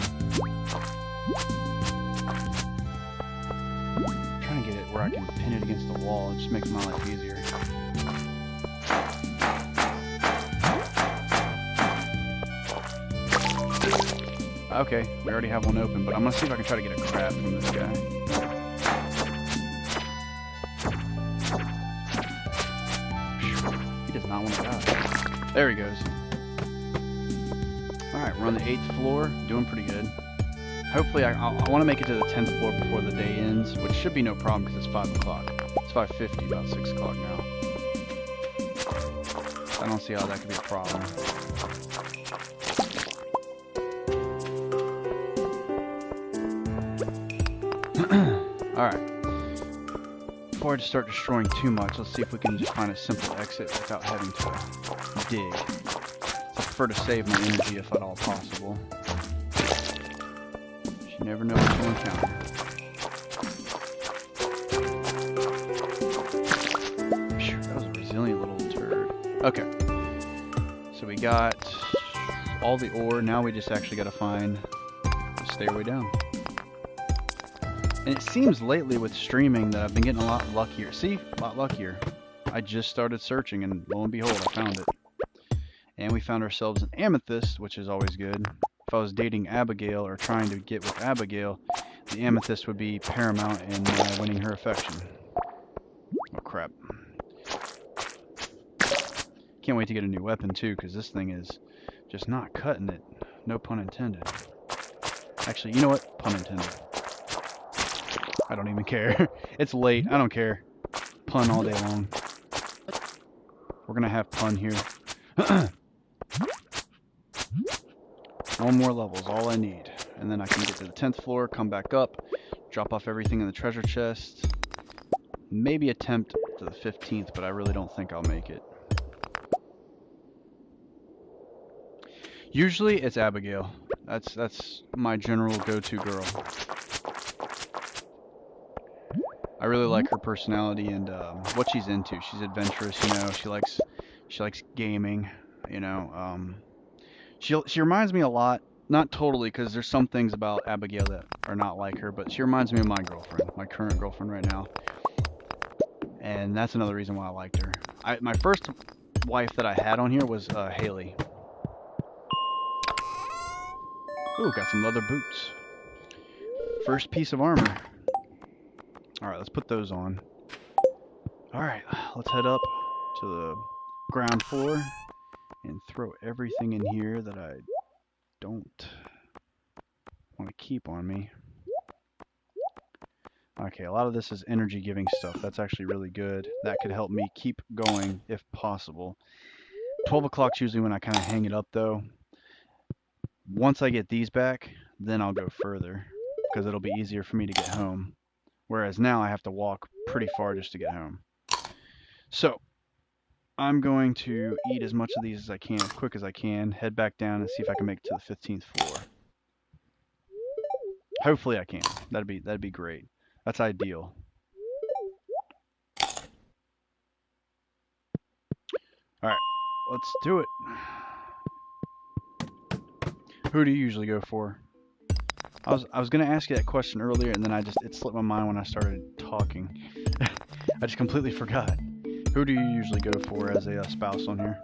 I'm trying to get it where I can pin it against the wall. It just makes my life easier. Okay, we already have one open, but I'm going to see if I can try to get a crab from this guy. He does not want to die. There he goes. Alright, we're on the 8th floor. Doing pretty good. Hopefully, I want to make it to the 10th floor before the day ends, which should be no problem because it's 5 o'clock. It's 5:50, about 6 o'clock now. I don't see how that could be a problem. Alright. Before I just start destroying too much, let's see if we can just find a simple exit without having to dig. I prefer to save my energy if at all possible. You never know what you'll encounter. Phew, that was a resilient little turd. Okay. So we got all the ore. Now we just actually got to find the stairway down. And it seems lately with streaming that I've been getting a lot luckier. See? A lot luckier. I just started searching and lo and behold, I found it. And we found ourselves an amethyst, which is always good. If I was dating Abigail or trying to get with Abigail, the amethyst would be paramount in winning her affection. Oh crap. Can't wait to get a new weapon too, because this thing is just not cutting it. No pun intended. Actually, you know what? Pun intended. I don't even care. It's late. I don't care. Pun all day long. We're gonna have pun here. One more level is all I need. And then I can get to the 10th floor, come back up, drop off everything in the treasure chest. Maybe attempt to the 15th, but I really don't think I'll make it. Usually it's Abigail. That's my general go-to girl. I really like her personality and what she's into. She's adventurous, you know. She likes gaming, you know. She reminds me a lot, not totally, because there's some things about Abigail that are not like her, but she reminds me of my girlfriend, my current girlfriend right now. And that's another reason why I liked her. My first wife that I had on here was Haley. Ooh, got some leather boots. First piece of armor. Alright, let's put those on. Alright, let's head up to the ground floor and throw everything in here that I don't want to keep on me. Okay, a lot of this is energy giving stuff. That's actually really good. That could help me keep going if possible. 12 o'clock's usually when I kind of hang it up though. Once I get these back, then I'll go further because it'll be easier for me to get home. Whereas now I have to walk pretty far just to get home. So, I'm going to eat as much of these as I can, as quick as I can, head back down and see if I can make it to the 15th floor. Hopefully I can. That'd be great. That's ideal. Alright, let's do it. Who do you usually go for? I was gonna ask you that question earlier, and then it slipped my mind when I started talking. I just completely forgot. Who do you usually go for as a spouse on here?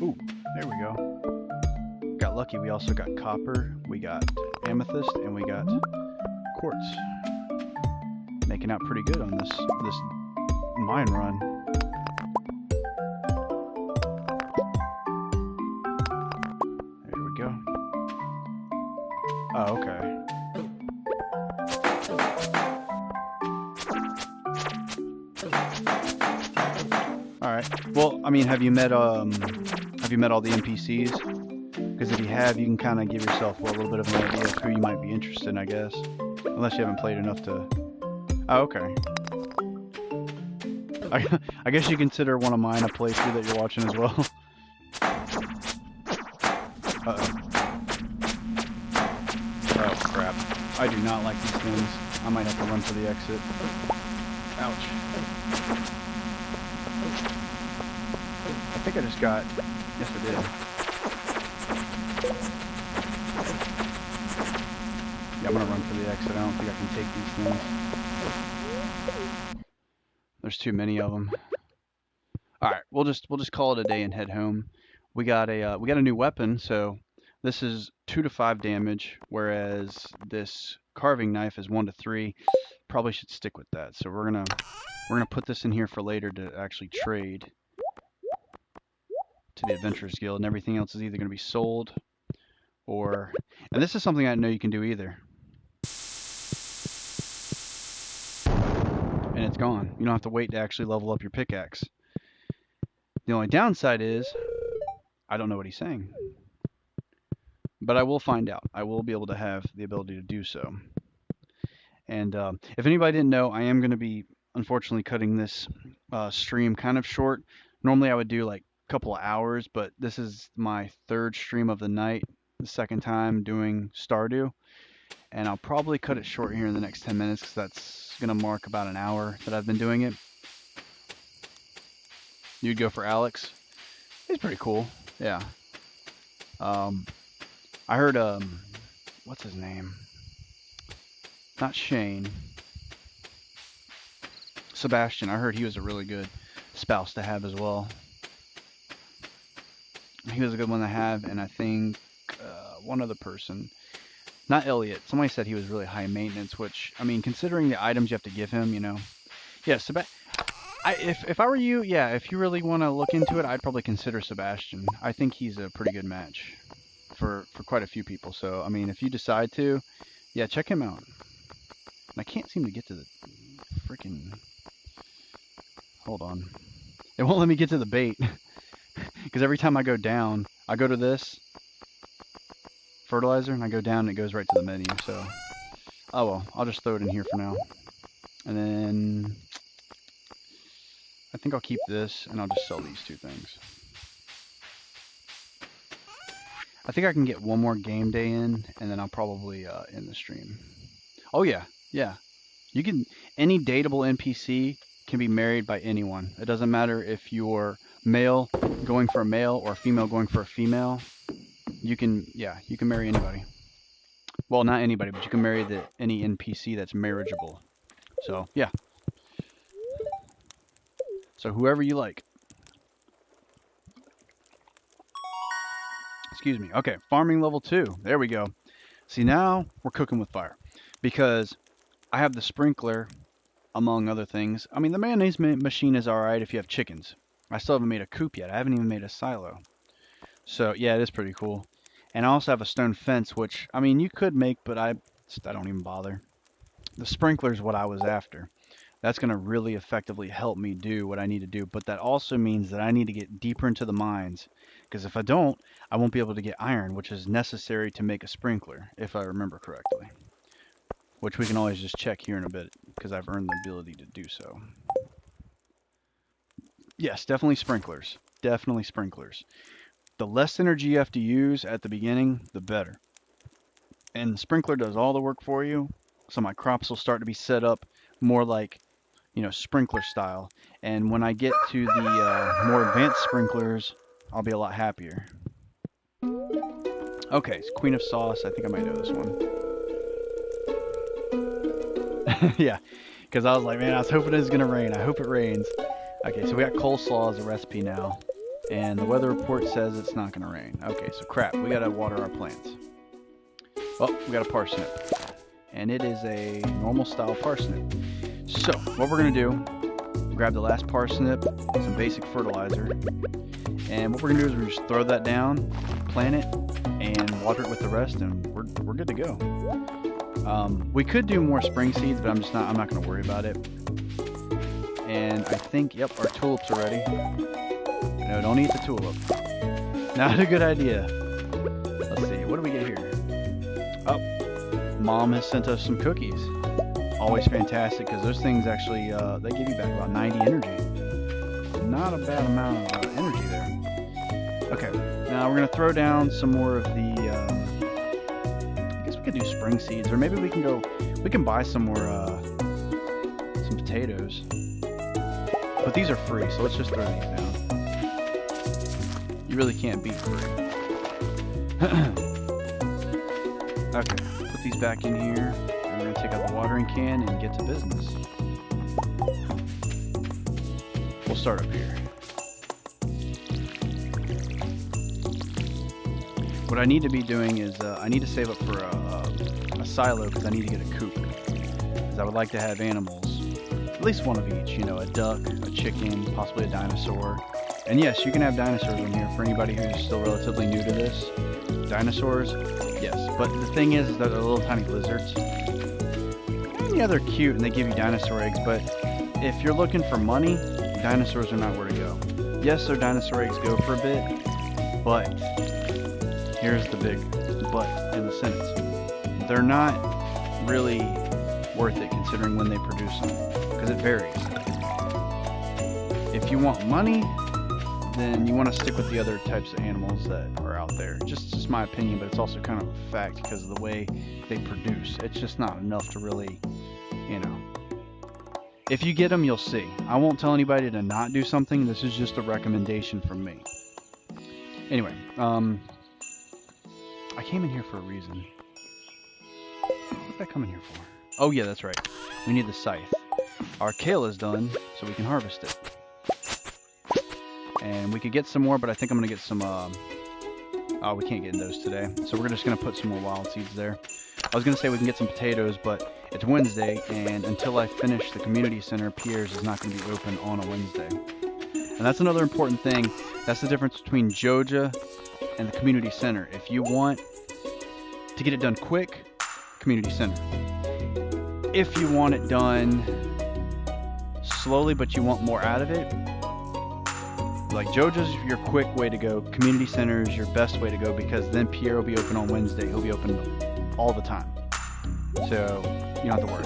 Ooh, there we go. Got lucky. We also got copper, we got amethyst, and we got quartz. Making out pretty good on this mine run. Oh, okay. Alright. Well, I mean, have you met all the NPCs? Because if you have, you can kind of give yourself a little bit of an idea of who you might be interested in, I guess. Unless you haven't played enough to... Oh, okay. I guess you consider one of mine a playthrough that you're watching as well. Uh-oh. Oh, crap. I do not like these things. I might have to run for the exit. Ouch. I think I just got... Yes, I did. Yeah, I'm gonna run for the exit. I don't think I can take these things. There's too many of them. Alright, we'll just call it a day and head home. We got a new weapon, so... This is 2 to 5 damage, whereas this carving knife is 1 to 3. Probably should stick with that. So we're gonna put this in here for later to actually trade to the Adventurers Guild, and everything else is either gonna be sold or. And this is something I didn't know you can do either. And it's gone. You don't have to wait to actually level up your pickaxe. The only downside is I don't know what he's saying. but I will find out. I will be able to have the ability to do so. And if anybody didn't know, I am going to be unfortunately cutting this stream kind of short. Normally I would do like a couple of hours, but this is my third stream of the night, the second time doing Stardew. And I'll probably cut it short here in the next 10 minutes because that's going to mark about an hour that I've been doing it. You'd go for Alex. He's pretty cool. Yeah. I heard, what's his name? Not Shane. Sebastian. I heard he was a really good spouse to have as well. He was a good one to have, and I think one other person, not Elliot. Somebody said he was really high maintenance, which, I mean, considering the items you have to give him, you know. Yeah, if I were you, yeah, if you really want to look into it, I'd probably consider Sebastian. I think he's a pretty good match for quite a few people. So, I mean, if you decide to, yeah, check him out. I can't seem to get to the freaking... Hold on. It won't let me get to the bait. Because every time I go down, I go to this fertilizer, and I go down, and it goes right to the menu. So, oh well, I'll just throw it in here for now. And then I think I'll keep this, and I'll just sell these two things. I think I can get one more game day in, and then I'll probably end the stream. Oh yeah, yeah. You can, any dateable NPC can be married by anyone. It doesn't matter if you're male going for a male or a female going for a female. You can, yeah, you can marry anybody. Well, not anybody, but you can marry any NPC that's marriageable. So, yeah. So, whoever you like. Excuse me. Okay, farming level 2. There we go. See, now we're cooking with fire. Because I have the sprinkler, among other things. I mean, the mayonnaise machine is alright if you have chickens. I still haven't made a coop yet. I haven't even made a silo. So, yeah, it is pretty cool. And I also have a stone fence, which, I mean, you could make, but I don't even bother. The sprinkler is what I was after. That's going to really effectively help me do what I need to do. But that also means that I need to get deeper into the mines. Because if I don't, I won't be able to get iron, which is necessary to make a sprinkler, if I remember correctly. Which we can always just check here in a bit, because I've earned the ability to do so. Yes, definitely sprinklers. Definitely sprinklers. The less energy you have to use at the beginning, the better. And the sprinkler does all the work for you, so my crops will start to be set up more like, you know, sprinkler style. And when I get to the more advanced sprinklers, I'll be a lot happier. Okay, it's Queen of Sauce. I think I might know this one. Yeah, because I was like, man, I was hoping it was going to rain. I hope it rains. Okay, so we got coleslaw as a recipe now. And the weather report says it's not going to rain. Okay, so crap. We got to water our plants. Oh, we got a parsnip. And it is a normal style parsnip. So, what we're going to do, grab the last parsnip, some basic fertilizer. And what we're going to do is we're just throw that down, plant it, and water it with the rest, and we're good to go. We could do more spring seeds, but I'm not going to worry about it. And I think, yep, our tulips are ready. No, don't eat the tulip. Not a good idea. Let's see, what do we get here? Oh, Mom has sent us some cookies. Always fantastic, because those things actually, they give you back about 90 energy. Not a bad amount of energy there. Okay, now we're going to throw down some more of the, I guess we could do spring seeds, or maybe we can buy some more, some potatoes. But these are free, so let's just throw these down. You really can't beat free. Okay, put these back in here. And we're going to take out the watering can and get to business. We'll start up here. What I need to be doing is I need to save up for a silo because I need to get a coop. Because I would like to have animals. At least one of each, you know, a duck, a chicken, possibly a dinosaur. And yes, you can have dinosaurs in here for anybody who's still relatively new to this. Dinosaurs, yes. But the thing is that they're little tiny lizards. And yeah, they're cute and they give you dinosaur eggs, but if you're looking for money, dinosaurs are not where to go. Yes, their dinosaur eggs go for a bit, but here's the big but in the sentence. They're not really worth it considering when they produce them, because it varies. If you want money, then you want to stick with the other types of animals that are out there. Just my opinion, but it's also kind of a fact because of the way they produce. It's just not enough to really, you know. If you get them, you'll see. I won't tell anybody to not do something. This is just a recommendation from me. Anyway, I came in here for a reason. What did I come in here for? Oh yeah, that's right. We need the scythe. Our kale is done, so we can harvest it. And we could get some more, but I think I'm going to get some, oh, we can't get in those today. So we're just going to put some more wild seeds there. I was going to say we can get some potatoes, but it's Wednesday, and until I finish the community center, Pierre's is not going to be open on a Wednesday. And that's another important thing. That's the difference between Joja and the community center. If you want to get it done quick, community center. If you want it done slowly, but you want more out of it, like Joja's your quick way to go. Community center is your best way to go, because then Pierre will be open on Wednesday. He'll be open all the time. So you don't have to worry.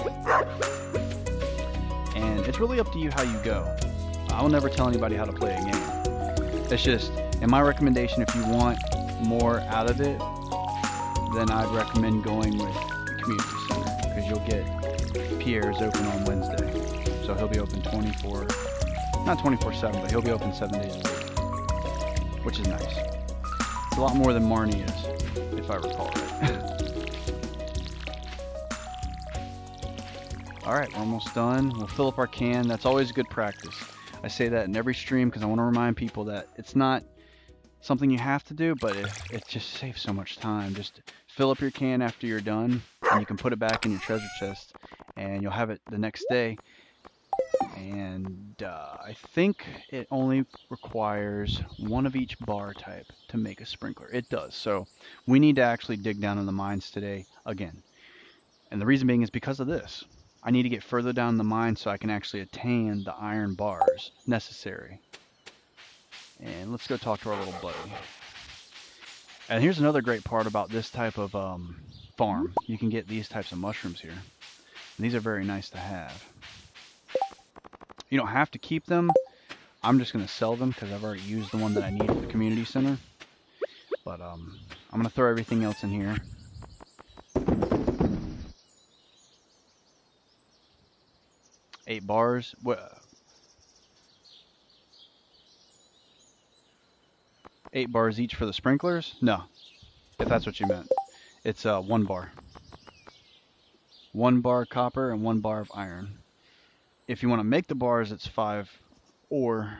And it's really up to you how you go. I will never tell anybody how to play a game. It's just, in my recommendation, if you want more out of it, then I'd recommend going with the community center, because you'll get Pierre's open on Wednesday. So he'll be open 24, not 24/7, but he'll be open 7 days a week, which is nice. It's a lot more than Marnie is, if I recall right. Alright, we're almost done. We'll fill up our can. That's always good practice. I say that in every stream because I want to remind people that it's not something you have to do, but it just saves so much time. Just fill up your can after you're done, and you can put it back in your treasure chest, and you'll have it the next day. And I think it only requires one of each bar type to make a sprinkler. It does. So we need to actually dig down in the mines today again. And the reason being is because of this. I need to get further down the mine so I can actually attain the iron bars necessary. And let's go talk to our little buddy. And here's another great part about this type of farm. You can get these types of mushrooms here. And these are very nice to have. You don't have to keep them. I'm just going to sell them because I've already used the one that I need for the community center. But I'm going to throw everything else in here. $8 bars. What? 8 bars each for the sprinklers? No, if that's what you meant. It's 1 bar. 1 bar copper and 1 bar of iron. If you want to make the bars, it's 5 ore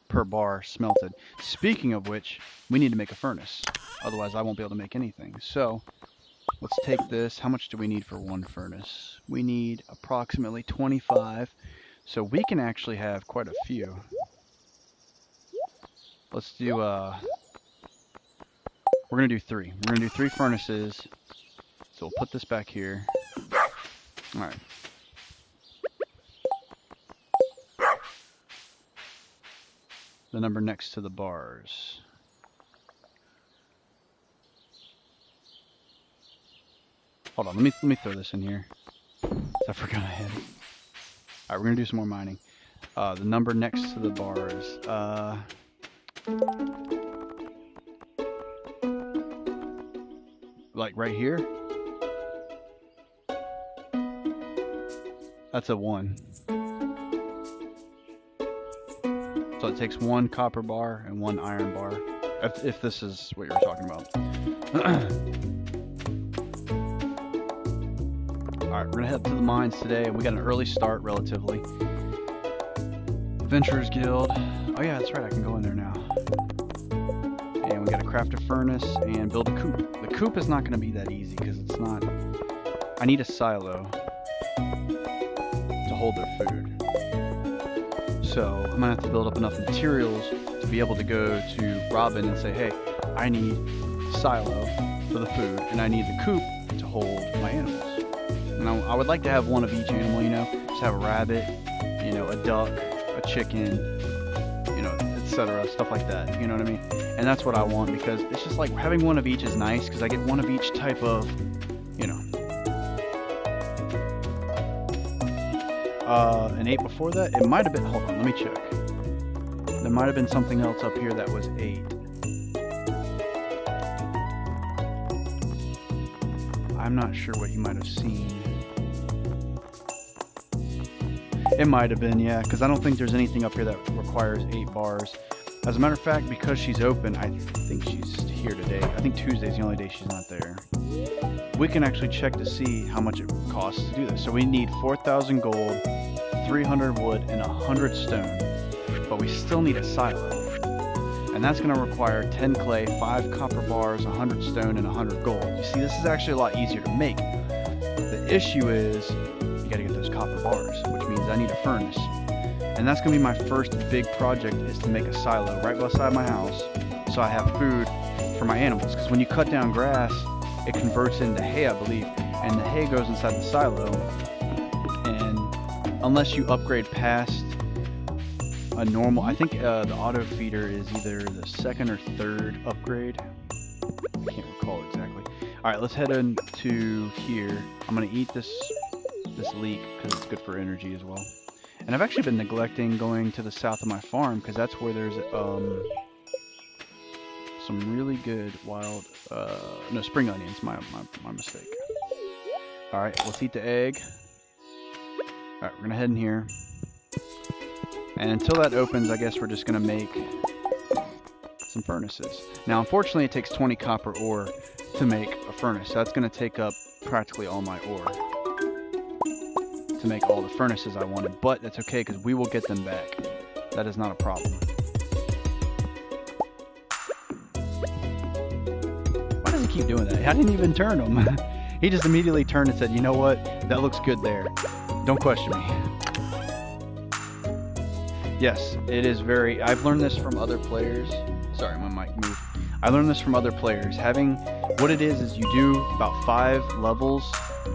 per bar smelted. Speaking of which, we need to make a furnace. Otherwise, I won't be able to make anything. So, let's take this. How much do we need for 1 furnace? We need approximately 25. So we can actually have quite a few. Let's do, we're going to do 3. We're going to do 3 furnaces. So we'll put this back here. Alright. The number next to the bars. Hold on, let me throw this in here. I forgot I had it. Alright, we're gonna do some more mining. The number next to the bars. Like right here? That's a 1. So it takes 1 copper bar and 1 iron bar, if this is what you were talking about. Alright, we're going to head to the mines today. We got an early start, relatively. Adventurers Guild. Oh yeah, that's right, I can go in there now. And we got to craft a furnace and build a coop. The coop is not going to be that easy, because it's not... I need a silo to hold their food. So I'm gonna have to build up enough materials to be able to go to Robin and say, hey, I need the silo for the food, and I need the coop to hold my animals. And I would like to have one of each animal, you know, just have a rabbit, you know, a duck, a chicken, you know, etc. Stuff like that. You know what I mean? And that's what I want, because it's just like having one of each is nice, because I get one of each type of, you know. An 8 before that? It might have been, hold on, let me check. There might have been something else up here that was 8. I'm not sure what you might have seen. It might have been, yeah, because I don't think there's anything up here that requires 8 bars. As a matter of fact, because she's open, I think she's here today. I think Tuesday's the only day she's not there. We can actually check to see how much it costs to do this. So we need 4,000 gold, 300 wood, and 100 stone. But we still need a silo. And that's going to require 10 clay, 5 copper bars, 100 stone, and 100 gold. You see, this is actually a lot easier to make. The issue is, you got to get those copper bars, which means I need a furnace. And that's going to be my first big project, is to make a silo right beside my house, so I have food for my animals. Because when you cut down grass, it converts into hay, I believe, and the hay goes inside the silo. And unless you upgrade past a normal, I think the auto feeder is either the 2nd or 3rd upgrade. I can't recall exactly. All right, let's head into here. I'm gonna eat this leek because it's good for energy as well. And I've actually been neglecting going to the south of my farm, because that's where there's some really good wild, no, spring onions, my mistake. Alright, let's eat the egg. Alright, we're gonna head in here. And until that opens, I guess we're just gonna make some furnaces. Now, unfortunately, it takes 20 copper ore to make a furnace. So that's gonna take up practically all my ore to make all the furnaces I wanted, but that's okay, because we will get them back. That is not a problem. Why does he keep doing that? I didn't even turn him. He just immediately turned and said, you know what? That looks good there. Don't question me. Yes, it is very... I've learned this from other players. Sorry, my mic moved. I learned this from other players. What it is you do about 5 levels,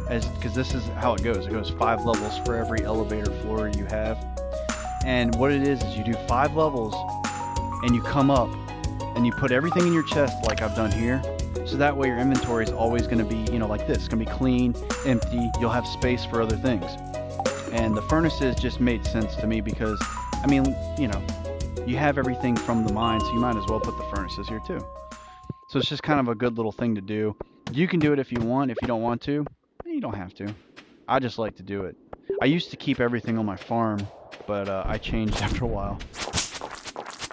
because this is how it goes. It goes 5 levels for every elevator floor you have. And what it is you do 5 levels, and you come up, and you put everything in your chest like I've done here. So that way your inventory is always going to be, you know, like this. It's going to be clean, empty. You'll have space for other things. And the furnaces just made sense to me because, I mean, you know, you have everything from the mine, so you might as well put the furnaces here too. So it's just kind of a good little thing to do. You can do it if you want. If you don't want to, you don't have to. I just like to do it. I used to keep everything on my farm, but I changed after a while.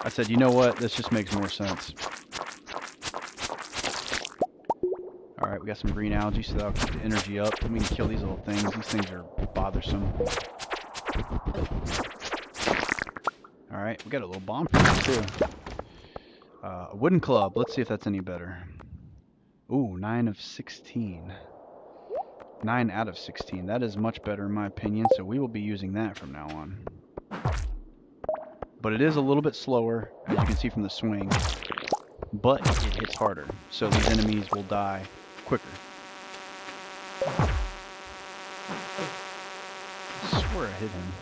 I said, you know what? This just makes more sense. Alright, we got some green algae, so that'll keep the energy up. We can kill these little things. These things are bothersome. Alright, we got a little bomb for this too. A wooden club. Let's see if that's any better. Ooh, 9 of 16. 9 out of 16. That is much better in my opinion, so we will be using that from now on. But it is a little bit slower, as you can see from the swing. But it hits harder, so these enemies will die quicker. I swear I hit him.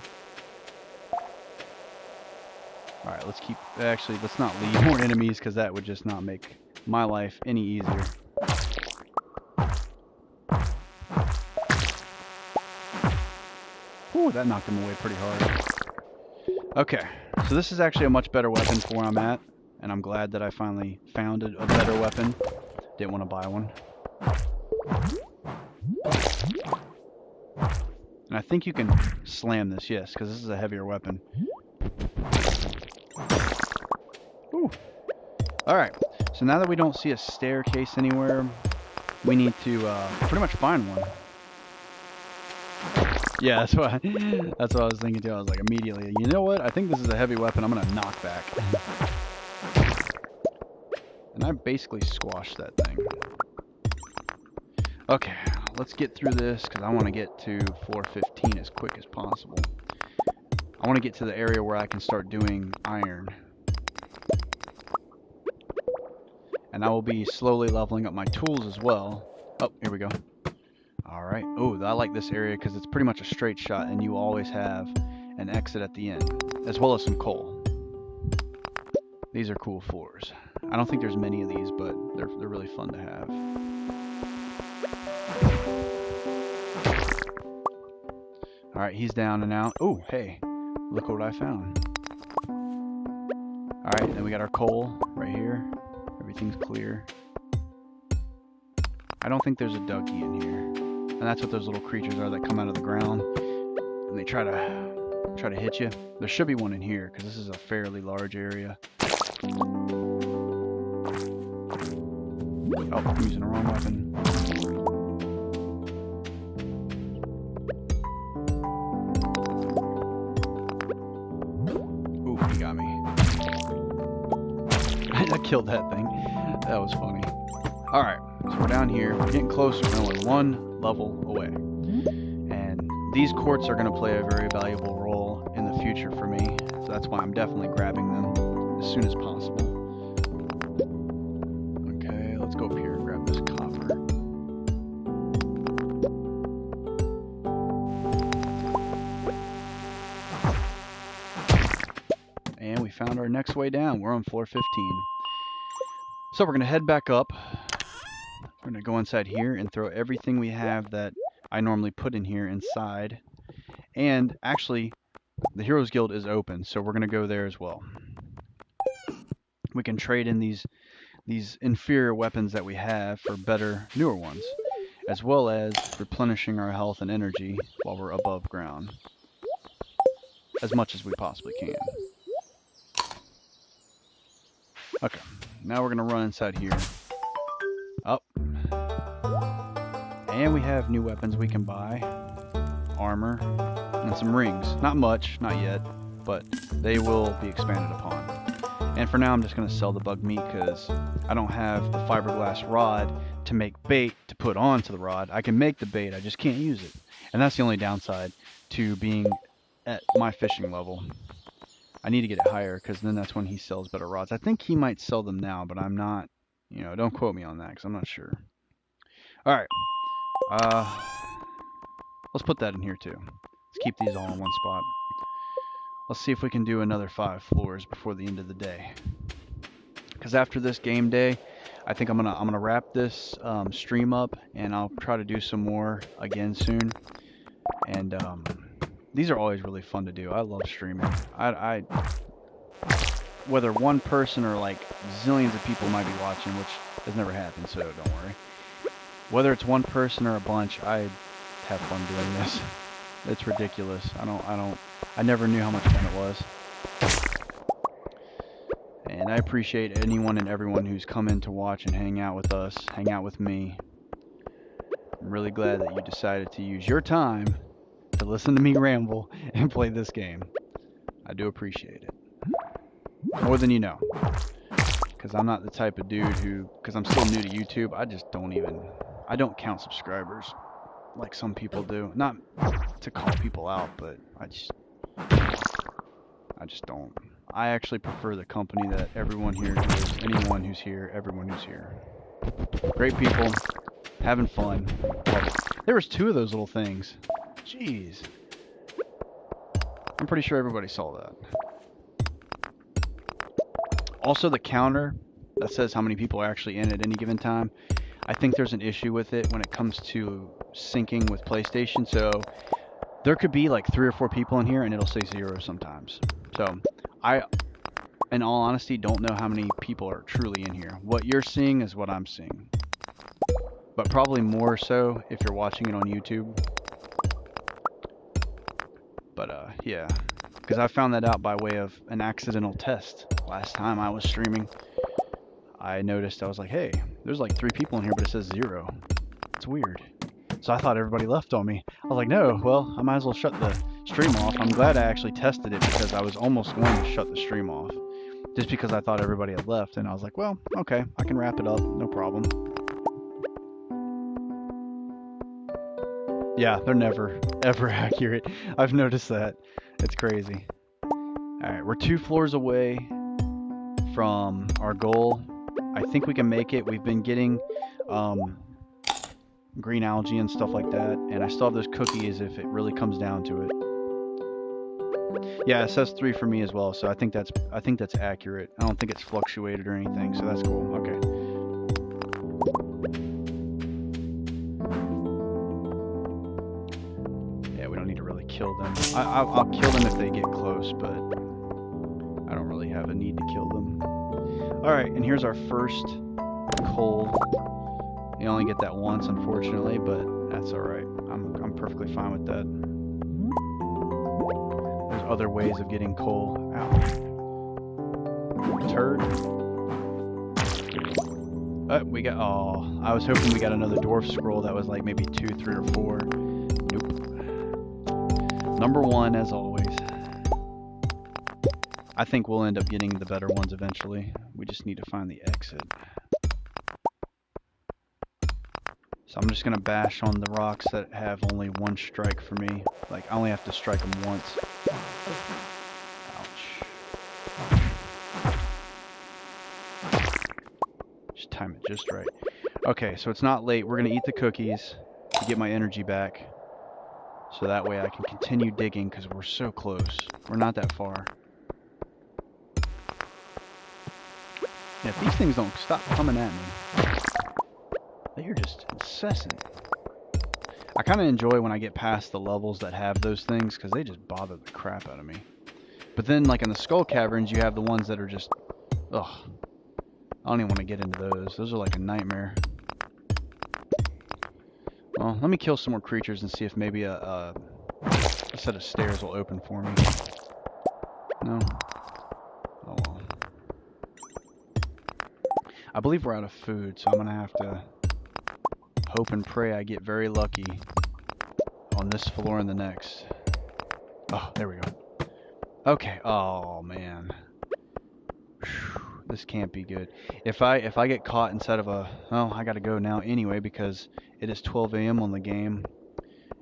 Alright, let's keep... Actually, let's not leave more enemies, because that would just not make my life any easier. Ooh, that knocked him away pretty hard. Okay, so this is actually a much better weapon for where I'm at, and I'm glad that I finally found a better weapon. Didn't want to buy one. And I think you can slam this, yes, because this is a heavier weapon. Ooh. Alright, so now that we don't see a staircase anywhere, we need to pretty much find one. Yeah, that's what I was thinking too. I was like, immediately, you know what? I think this is a heavy weapon. I'm going to knock back. And I basically squashed that thing. Okay, let's get through this because I want to get to floor 15 as quick as possible. I want to get to the area where I can start doing iron. And I will be slowly leveling up my tools as well. Oh, here we go. Alright. Oh, I like this area because it's pretty much a straight shot and you always have an exit at the end, as well as some coal. These are cool floors. I don't think there's many of these, but they're really fun to have. Alright, he's down and out. Oh, hey, look what I found. Alright, then we got our coal right here. Everything's clear. I don't think there's a ducky in here. And that's what those little creatures are that come out of the ground. And they try to hit you. There should be one in here, because this is a fairly large area. Oh, I'm using the wrong weapon. Ooh, he got me. I killed that thing. That was funny. Alright, so we're down here. We're getting closer. We're only one level away. And these quartz are going to play a very valuable role in the future for me. So that's why I'm definitely grabbing them as soon as possible. Okay, let's go up here and grab this copper. And we found our next way down. We're on floor 15. So we're going to head back up. We're going to go inside here and throw everything we have that I normally put in here inside. And actually, the Heroes Guild is open, so we're going to go there as well. We can trade in these inferior weapons that we have for better, newer ones, as well as replenishing our health and energy while we're above ground, as much as we possibly can. Okay, now we're going to run inside here. Up. And we have new weapons we can buy. Armor. And some rings. Not much, not yet, but they will be expanded upon. And for now I'm just going to sell the bug meat because I don't have the fiberglass rod to make bait to put onto the rod. I can make the bait, I just can't use it. And that's the only downside to being at my fishing level. I need to get it higher because then that's when he sells better rods. I think he might sell them now, but I'm not, you know, don't quote me on that because I'm not sure. Alright. Let's put that in here too. Let's keep these all in one spot. Let's see if we can do another 5 floors before the end of the day. Because after this game day, I think I'm gonna wrap this stream up, and I'll try to do some more again soon. And these are always really fun to do. I love streaming. I whether one person or like zillions of people might be watching, which has never happened, so don't worry. Whether it's one person or a bunch, I have fun doing this. It's ridiculous. I never knew how much fun it was. And I appreciate anyone and everyone who's come in to watch and hang out with us, hang out with me. I'm really glad that you decided to use your time to listen to me ramble and play this game. I do appreciate it. More than you know. Because I'm not the type of dude who, because I'm still new to YouTube, I don't count subscribers like some people do. Not to call people out, but I just don't. I actually prefer the company that everyone here is. Anyone who's here, everyone who's here. Great people, having fun. There was 2 of those little things. Jeez. I'm pretty sure everybody saw that. Also, the counter that says how many people are actually in at any given time. I think there's an issue with it when it comes to syncing with PlayStation. So there could be like 3 or 4 people in here and it'll say 0 sometimes. So I, in all honesty, don't know how many people are truly in here. What you're seeing is what I'm seeing. But probably more so if you're watching it on YouTube. But yeah, because I found that out by way of an accidental test. Last time I was streaming, I noticed, I was like, hey, there's like 3 people in here, but it says 0. It's weird. So I thought everybody left on me. I was like, no, well, I might as well shut the stream off. I'm glad I actually tested it because I was almost going to shut the stream off. Just because I thought everybody had left. And I was like, well, okay, I can wrap it up. No problem. Yeah, they're never, ever accurate. I've noticed that. It's crazy. Alright, we're 2 floors away from our goal. I think we can make it. We've been getting green algae and stuff like that, and I still have those cookies if it really comes down to it. Yeah, it says 3 for me as well, so I think that's accurate. I don't think it's fluctuated or anything, so that's cool. Okay. Yeah, we don't need to really kill them. I'll kill them if they get close, but I don't really have a need to kill them. Alright, and here's our first coal. You only get that once, unfortunately, but that's alright. I'm perfectly fine with that. There's other ways of getting coal. Ow. Turd. We got... Oh, I was hoping we got another dwarf scroll that was like maybe 2, 3, or 4. Nope. Number 1, as always. I think we'll end up getting the better ones eventually. We just need to find the exit. So I'm just going to bash on the rocks that have only 1 strike for me. Like, I only have to strike them once. Ouch. Just time it just right. Okay, so it's not late. We're going to eat the cookies to get my energy back. So that way I can continue digging because we're so close. We're not that far. Yeah, if these things don't stop coming at me, they're just incessant. I kind of enjoy when I get past the levels that have those things because they just bother the crap out of me. But then, like in the Skull Caverns, you have the ones that are just, ugh. I don't even want to get into those. Those are like a nightmare. Well, let me kill some more creatures and see if maybe a set of stairs will open for me. No? Oh well. I believe we're out of food, so I'm going to have to hope and pray I get very lucky on this floor and the next. Oh, there we go. Okay. Oh, man. Whew. This can't be good. If I get caught inside of a... Well, I got to go now anyway because it is 12 a.m. on the game.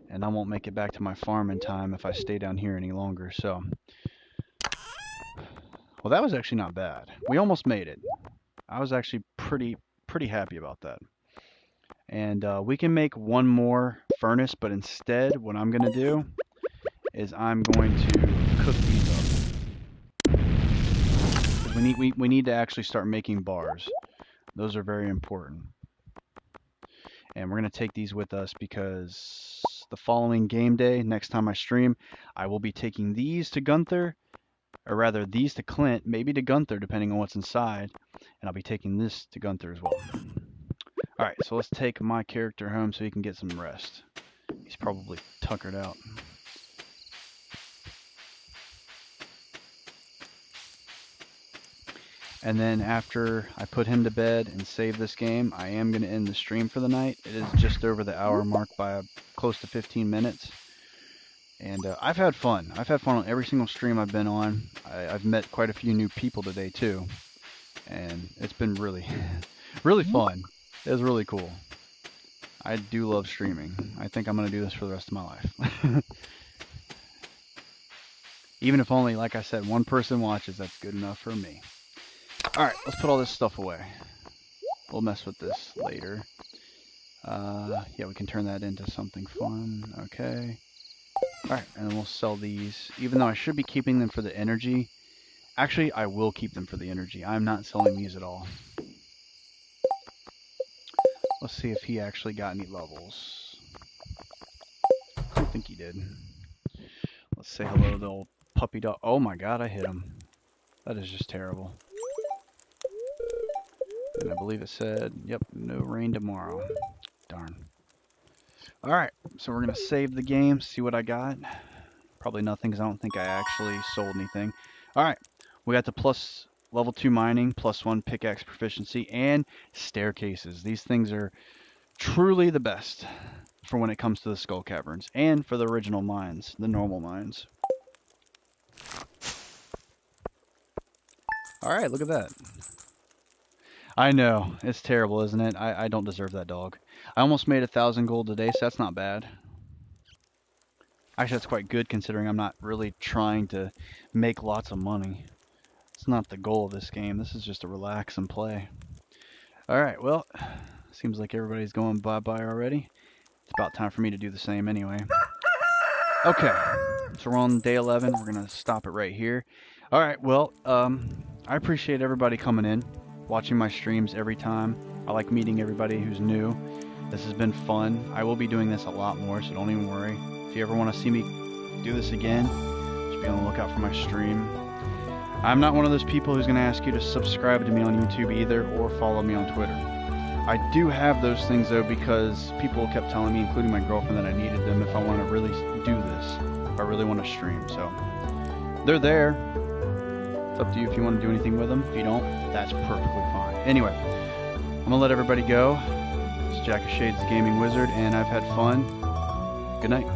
And I won't make it back to my farm in time if I stay down here any longer, so... Well, that was actually not bad. We almost made it. I was actually pretty happy about that. And we can make one more furnace, but instead what I'm going to do is I'm going to cook these up. We need to actually start making bars. Those are very important. And we're going to take these with us because the following game day, next time I stream, I will be taking these to Gunther, or rather these to Clint, maybe to Gunther depending on what's inside, and I'll be taking this to Gunther as well. Alright, so let's take my character home so he can get some rest. He's probably tuckered out. And then after I put him to bed and save this game, I am going to end the stream for the night. It is just over the hour mark by close to 15 minutes. And I've had fun. I've had fun on every single stream I've been on. I've met quite a few new people today too. And it's been really, really fun. It was really cool. I do love streaming. I think I'm going to do this for the rest of my life. Even if only, like I said, one person watches, that's good enough for me. Alright, let's put all this stuff away. We'll mess with this later. Yeah, we can turn that into something fun. Okay. Alright, and then we'll sell these. Even though I should be keeping them for the energy. Actually, I will keep them for the energy. I'm not selling these at all. Let's see if he actually got any levels. I don't think he did. Let's say hello to the old puppy dog. Oh my god, I hit him. That is just terrible. And I believe it said, yep, no rain tomorrow. Darn. Alright, so we're going to save the game, see what I got. Probably nothing because I don't think I actually sold anything. Alright, we got the plus level 2 mining, plus 1 pickaxe proficiency, and staircases. These things are truly the best for when it comes to the Skull Caverns, and for the original mines, the normal mines. Alright, look at that. I know, it's terrible, isn't it? I don't deserve that dog. I almost made 1,000 gold today, so that's not bad. Actually, that's quite good considering I'm not really trying to make lots of money. It's not the goal of this game. This is just to relax and play. Alright, well, seems like everybody's going bye-bye already. It's about time for me to do the same anyway. Okay, so we're on day 11. We're gonna stop it right here. All right. Well, I appreciate everybody coming in, watching my streams every time. I like meeting everybody who's new. This has been fun. I will be doing this a lot more, so don't even worry. If you ever want to see me do this again, just be on the lookout for my stream. I'm not one of those people who's going to ask you to subscribe to me on YouTube either, or follow me on Twitter. I do have those things though, because people kept telling me, including my girlfriend, that I needed them if I want to really do this, if I really want to stream. So they're there. It's up to you if you want to do anything with them. If you don't, that's perfectly fine. Anyway, I'm gonna let everybody go. It's Jack of Shades, the Gaming Wizard, and I've had fun. Good night.